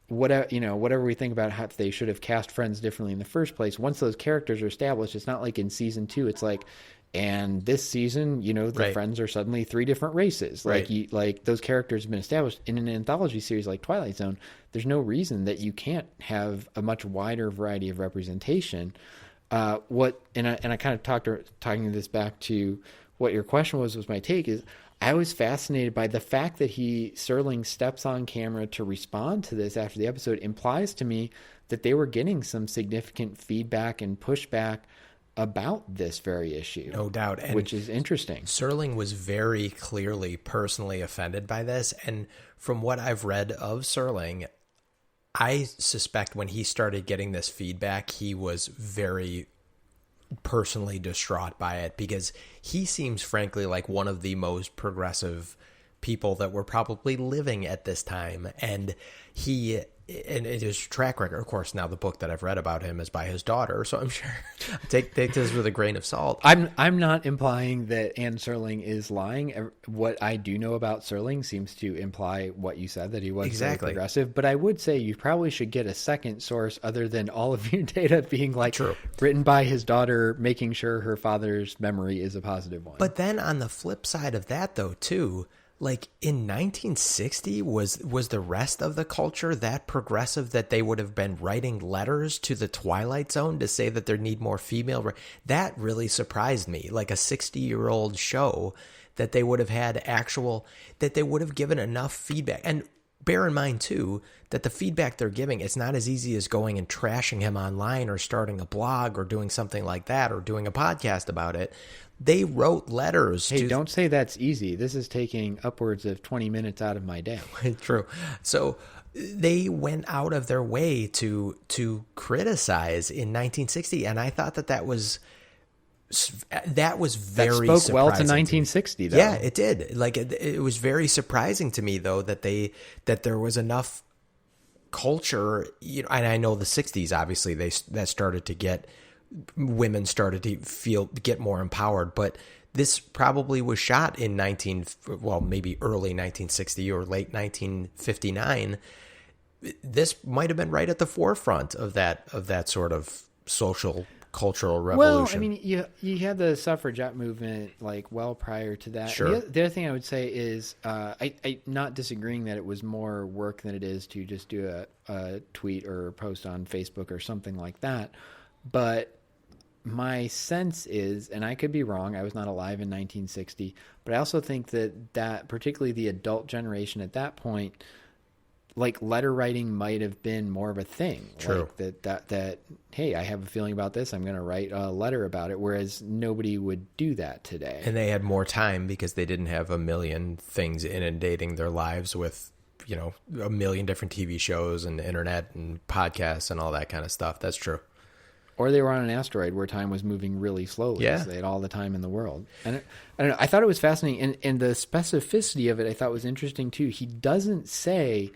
whatever we think about how they should have cast Friends differently in the first place, once those characters are established, it's not like in season 2, it's like, and this season, the friends are suddenly 3 different races. Right. Like those characters have been established. In an anthology series like Twilight Zone, there's no reason that you can't have a much wider variety of representation. And I kind of talking this back to what your question was my take is, I was fascinated by the fact that Serling steps on camera to respond to this after the episode implies to me that they were getting some significant feedback and pushback about this very issue. No doubt. And which is interesting. Serling was very clearly personally offended by this. And from what I've read of Serling, I suspect when he started getting this feedback, he was very personally distraught by it, because he seems frankly like one of the most progressive people that were probably living at this time. And his track record, of course, now the book that I've read about him is by his daughter, so I'm sure take this with a grain of salt. I'm not implying that Anne Serling is lying. What I do know about Serling seems to imply what you said, that he was exactly very progressive. But I would say you probably should get a second source other than all of your data being like True. Written by his daughter, making sure her father's memory is a positive one. But then on the flip side of that, though, too, like in 1960, was the rest of the culture that progressive that they would have been writing letters to the Twilight Zone to say that there need more female? That really surprised me. Like a 60-year-old show, that they would have had that they would have given enough feedback. And bear in mind, too, that the feedback they're giving, it's not as easy as going and trashing him online or starting a blog or doing something like that or doing a podcast about it. They wrote letters. Hey, don't say that's easy. This is taking upwards of 20 minutes out of my day. True. So they went out of their way to criticize in 1960, and I thought that was very that spoke well to surprising 1960, though. Yeah, it did. Like it was very surprising to me, though, that there was enough culture. And I know the 60s, obviously, women started to get more empowered, but this probably was shot in maybe early 1960 or late 1959. This might have been right at the forefront of that sort of social cultural revolution. Well, I mean, you had the suffragette movement like well prior to that. Sure. The other thing I would say is I not disagreeing that it was more work than it is to just do a tweet or a post on Facebook or something like that, but my sense is, and I could be wrong, I was not alive in 1960, but I also think that particularly the adult generation at that point, like letter writing might have been more of a thing. True. Like that hey, I have a feeling about this, I'm going to write a letter about it, whereas nobody would do that today. And they had more time because they didn't have a million things inundating their lives with, a million different TV shows and internet and podcasts and all that kind of stuff. That's true. Or they were on an asteroid where time was moving really slowly. Yeah. So they had all the time in the world. And I don't know. I thought it was fascinating. And the specificity of it I thought was interesting too. He doesn't say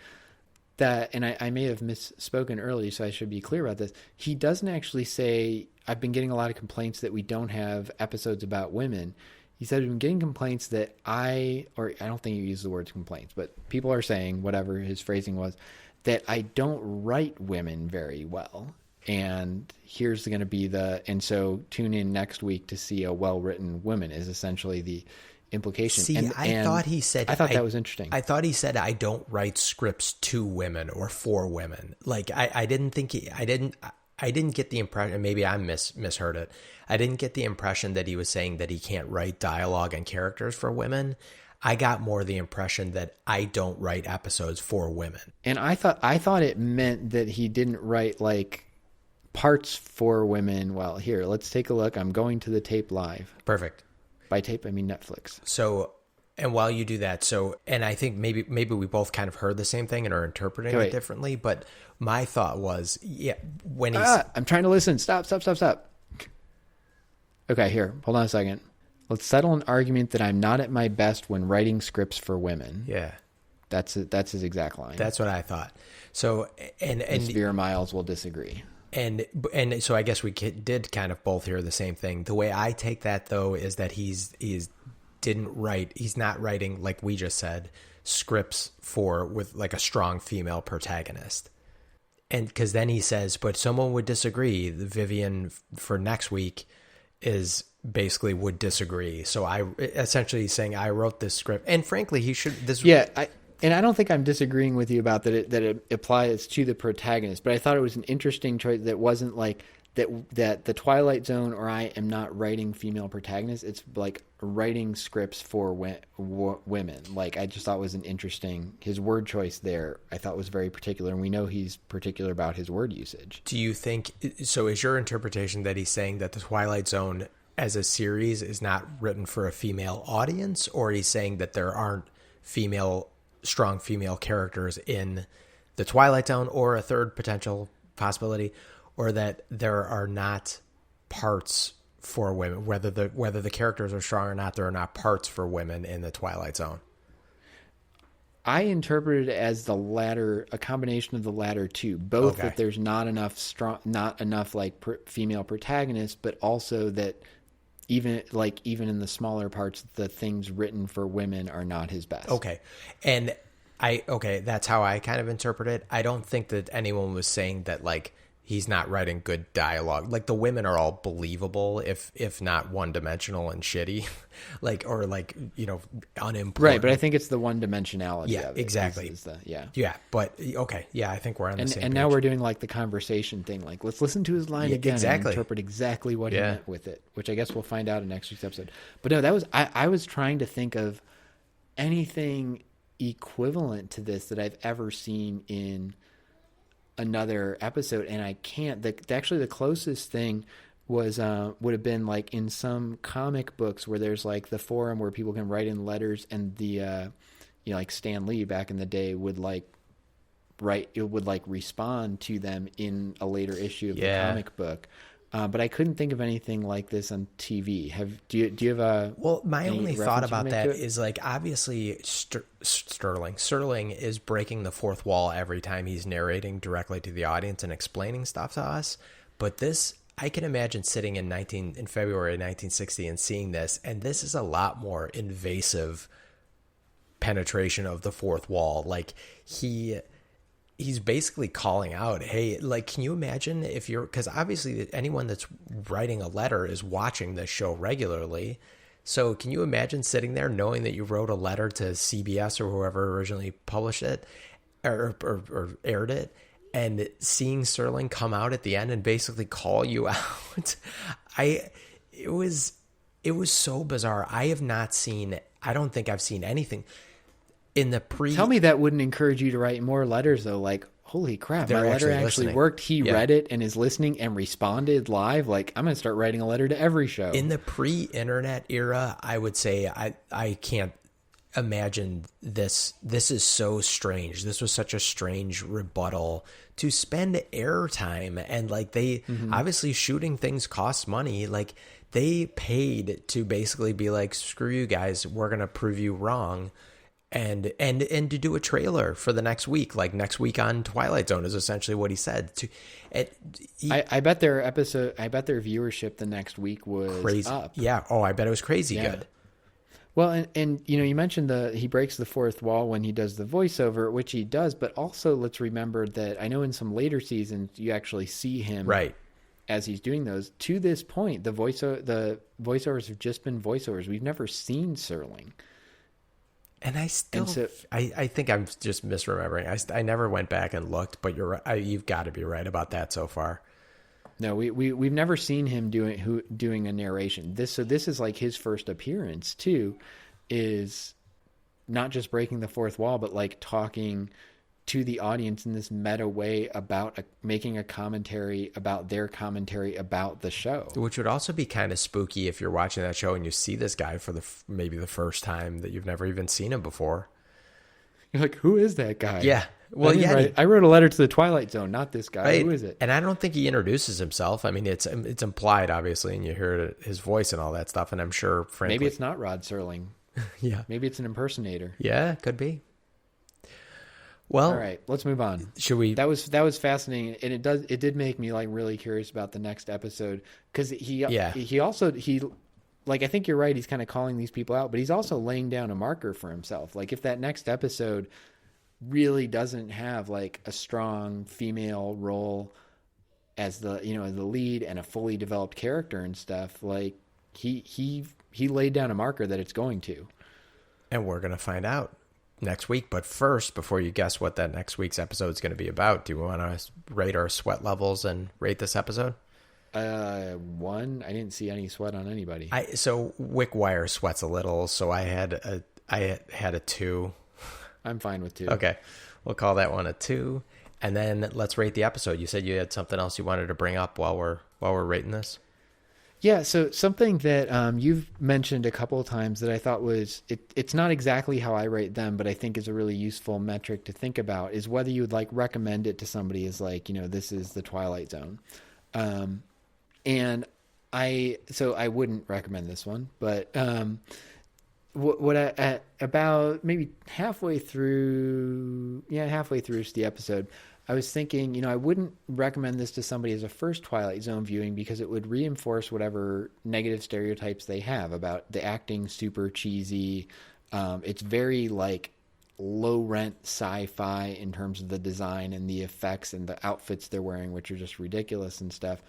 that, and I may have misspoken earlier, so I should be clear about this. He doesn't actually say, I've been getting a lot of complaints that we don't have episodes about women. He said, I've been getting complaints that I don't think you use the words complaints, but people are saying, whatever his phrasing was, that I don't write women very well. And here's going to be and so tune in next week to see a well-written woman is essentially the implication. See, I thought he said, I thought that was interesting. I thought he said, I don't write scripts to women or for women. Like, I didn't think I didn't get the impression, maybe I misheard it. I didn't get the impression that he was saying that he can't write dialogue and characters for women. I got more the impression that I don't write episodes for women. And I thought it meant that he didn't write like parts for women. Well, here, let's take a look. I'm going to the tape live. Perfect. By tape, I mean Netflix. So, and while you do that, and I think maybe we both kind of heard the same thing and are interpreting it differently, but my thought was, when he's... I'm trying to listen. Stop. Okay, here, hold on a second. Let's settle an argument that I'm not at my best when writing scripts for women. Yeah. That's his exact line. That's what I thought. So, and Vera Miles will disagree. And so I guess we did kind of both hear the same thing. The way I take that, though, is that he's not writing, like we just said, scripts with like a strong female protagonist. And because then he says, but someone would disagree. Vivian for next week is basically would disagree. So I essentially saying I wrote this script, and frankly, he should. And I don't think I'm disagreeing with you about that it applies to the protagonist, but I thought it was an interesting choice that wasn't like that the Twilight Zone or I am not writing female protagonists. It's like writing scripts for women. Like I just thought was an interesting, his word choice there I thought was very particular, and we know he's particular about his word usage. Do you think, so is your interpretation that he's saying that the Twilight Zone as a series is not written for a female audience, or he's saying that there aren't strong female characters in the Twilight Zone, or a third potential possibility, or that there are not parts for women, whether the characters are strong or not, there are not parts for women in the Twilight Zone? I interpreted it as the latter, a combination of the latter two, both that there's not enough female protagonists, but also that even in the smaller parts, the things written for women are not his best. Okay. And that's how I kind of interpret it. I don't think that anyone was saying that like he's not writing good dialogue. Like the women are all believable, if not one-dimensional and shitty, unimportant. Right, but I think it's the one-dimensionality of it. Exactly. Yeah, but okay. Yeah, I think we're on the same page. And now we're doing like the conversation thing. Like, let's listen to his line again and interpret exactly what he meant with it, which I guess we'll find out in next week's episode. But no, I was trying to think of anything equivalent to this that I've ever seen in another episode, and I can't. Actually the closest thing was would have been like in some comic books where there's like the forum where people can write in letters, and the like Stan Lee back in the day would respond to them in a later issue of the comic book. But I couldn't think of anything like this on TV. Do you have a... Well, my only thought about that is like, obviously Sterling is breaking the fourth wall every time he's narrating directly to the audience and explaining stuff to us. But this, I can imagine sitting in February 1960 and seeing this, and this is a lot more invasive penetration of the fourth wall. Like he's basically calling out, hey, like, can you imagine if because obviously anyone that's writing a letter is watching this show regularly. So can you imagine sitting there knowing that you wrote a letter to CBS or whoever originally published it or aired it, and seeing Sterling come out at the end and basically call you out? It was so bizarre. I don't think I've seen anything. Tell me that wouldn't encourage you to write more letters, though. Like, holy crap, my letter actually worked. He read it and is listening and responded live. Like, I'm going to start writing a letter to every show. In the pre-internet era, I would say I can't imagine this. This is so strange. This was such a strange rebuttal to spend airtime. And like they obviously shooting things costs money. Like they paid to basically be like, screw you guys, we're going to prove you wrong. and to do a trailer for the next week, like next week on Twilight Zone is essentially what he said. I bet their viewership the next week was crazy up. Yeah. Oh, I bet it was crazy good. Well, and you mentioned he breaks the fourth wall when he does the voiceover, which he does, but also let's remember that I know in some later seasons you actually see him right as he's doing those. To this point, the voiceovers have just been voiceovers. We've never seen Serling. And I still, I think I'm just misremembering. I never went back and looked, but you're right. You've got to be right about that so far. No, we've never seen him doing a narration. This is like his first appearance too, is not just breaking the fourth wall, but like talking to the audience in this meta way about making a commentary about their commentary about the show. Which would also be kind of spooky if you're watching that show and you see this guy for maybe the first time that you've never even seen him before. You're like, who is that guy? Yeah. Well, I wrote a letter to the Twilight Zone, not this guy. Right? Who is it? And I don't think he introduces himself. I mean, it's implied, obviously, and you hear his voice and all that stuff. And I'm sure, frankly, maybe it's not Rod Serling. Yeah. Maybe it's an impersonator. Yeah, it could be. Well, all right, let's move on. Should we? That was fascinating, and it did make me like really curious about the next episode because he also like, I think you're right. He's kind of calling these people out, but he's also laying down a marker for himself. Like, if that next episode really doesn't have like a strong female role as the lead and a fully developed character and stuff, like he laid down a marker that it's going to, and we're gonna find out next week. But first, before you guess what that next week's episode is going to be about, do you want to rate our sweat levels and rate this episode? 1. I didn't see any sweat on anybody. So Wickwire sweats a little, so I had a 2. I'm fine with 2. Okay, we'll call that one a 2, and then let's rate the episode. You said you had something else you wanted to bring up while we're rating this. Yeah, so something that you've mentioned a couple of times that I thought was, it's not exactly how I rate them, but I think is a really useful metric to think about, is whether you would like recommend it to somebody as like, this is the Twilight Zone. And I wouldn't recommend this one, but about maybe halfway through the episode, I was thinking, I wouldn't recommend this to somebody as a first Twilight Zone viewing because it would reinforce whatever negative stereotypes they have about the acting super cheesy. It's very like low rent sci-fi in terms of the design and the effects and the outfits they're wearing, which are just ridiculous and stuff.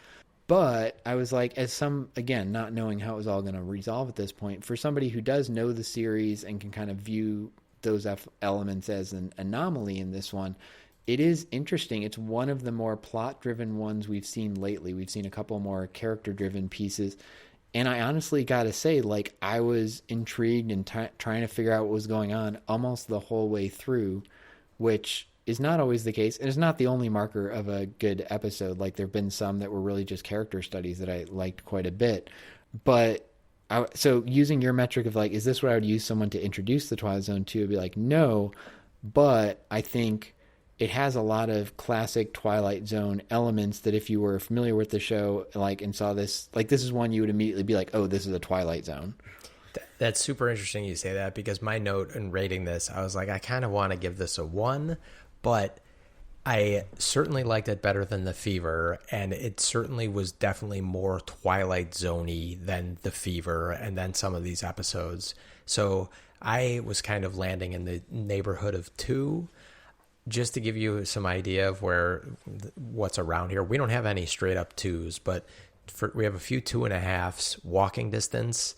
But I was like, again, not knowing how it was all going to resolve at this point, for somebody who does know the series and can kind of view those elements as an anomaly in this one, it is interesting. It's one of the more plot-driven ones we've seen lately. We've seen a couple more character-driven pieces. And I honestly got to say, like, I was intrigued and trying to figure out what was going on almost the whole way through, which is not always the case. And it's not the only marker of a good episode. Like, there have been some that were really just character studies that I liked quite a bit. But so using your metric of like, is this what I would use someone to introduce the Twilight Zone to? I'd be like, no. But I think it has a lot of classic Twilight Zone elements that if you were familiar with the show, like, and saw this, like, this is one you would immediately be like, oh, this is a Twilight Zone. That's super interesting you say that, because my note in rating this, I was like, I kind of want to give this a 1, but I certainly liked it better than The Fever, and it certainly was definitely more Twilight Zone-y than The Fever and then some of these episodes. So I was kind of landing in the neighborhood of 2. Just to give you some idea of what's around here, we don't have any straight up 2s, but we have a few 2.5s, Walking Distance,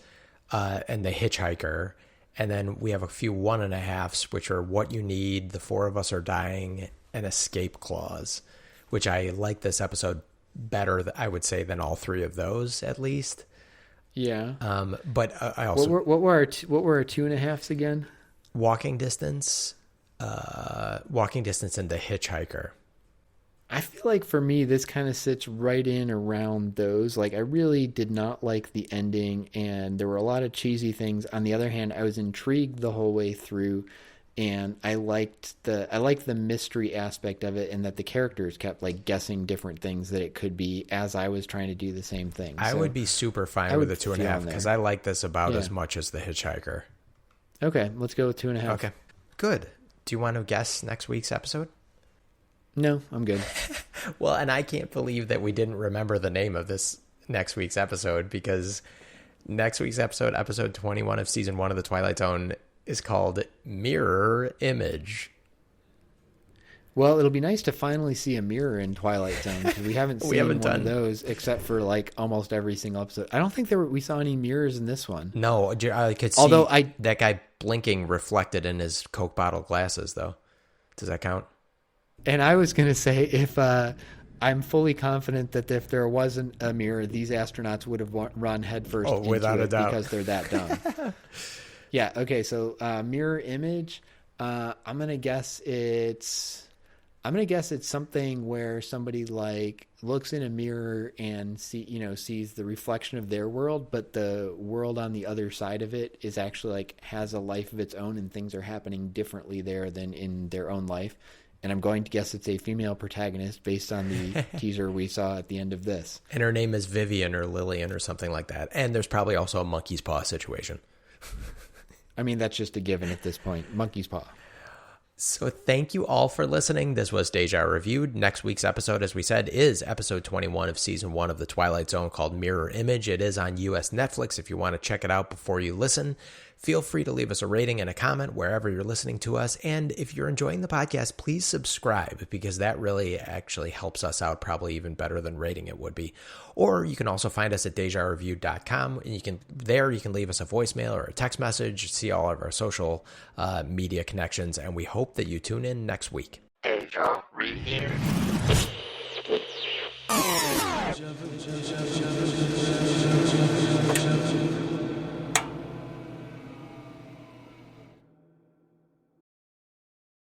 and The Hitchhiker, and then we have a few 1.5s, which are What You Need, The Four of Us Are Dying, and Escape Clause, which I like this episode better, I would say, than all 3 of those at least. Yeah. But I also what were our 2.5s again? Walking Distance, and The Hitchhiker. I feel like for me, this kind of sits right in around those. Like, I really did not like the ending, and there were a lot of cheesy things. On the other hand, I was intrigued the whole way through, and I liked the mystery aspect of it, and that the characters kept like guessing different things that it could be as I was trying to do the same thing. I would be super fine with the 2.5 because I like this about as much as The Hitchhiker. Okay, let's go with 2.5. Okay. Good. Do you want to guess next week's episode? No, I'm good. Well, and I can't believe that we didn't remember the name of this next week's episode, because next week's episode, episode 21 of season 1 of The Twilight Zone, is called Mirror Image. Well, it'll be nice to finally see a mirror in Twilight Zone, because we haven't seen one of those except for like almost every single episode. I don't think we saw any mirrors in this one. No, I could see that guy blinking reflected in his Coke bottle glasses, though. Does that count? And I was going to say, if I'm fully confident that if there wasn't a mirror, these astronauts would have run headfirst into without a it doubt, because they're that dumb. Yeah. Okay. So mirror image. I'm gonna guess it's something where somebody like looks in a mirror and sees the reflection of their world, but the world on the other side of it is actually like has a life of its own, and things are happening differently there than in their own life. And I'm going to guess it's a female protagonist based on the teaser we saw at the end of this. And her name is Vivian or Lillian or something like that. And there's probably also a monkey's paw situation. I mean, that's just a given at this point. Monkey's paw. So thank you all for listening. This was Deja Reviewed. Next week's episode, as we said, is episode 21 of season 1 of The Twilight Zone, called Mirror Image. It is on US Netflix. If you want to check it out before you listen, feel free to leave us a rating and a comment wherever you're listening to us. And if you're enjoying the podcast, please subscribe, because that really actually helps us out, probably even better than rating it would be. Or you can also find us at dejareviewed.com, and you can leave us a voicemail or a text message, see all of our social media connections, and we hope that you tune in next week. Deja Review.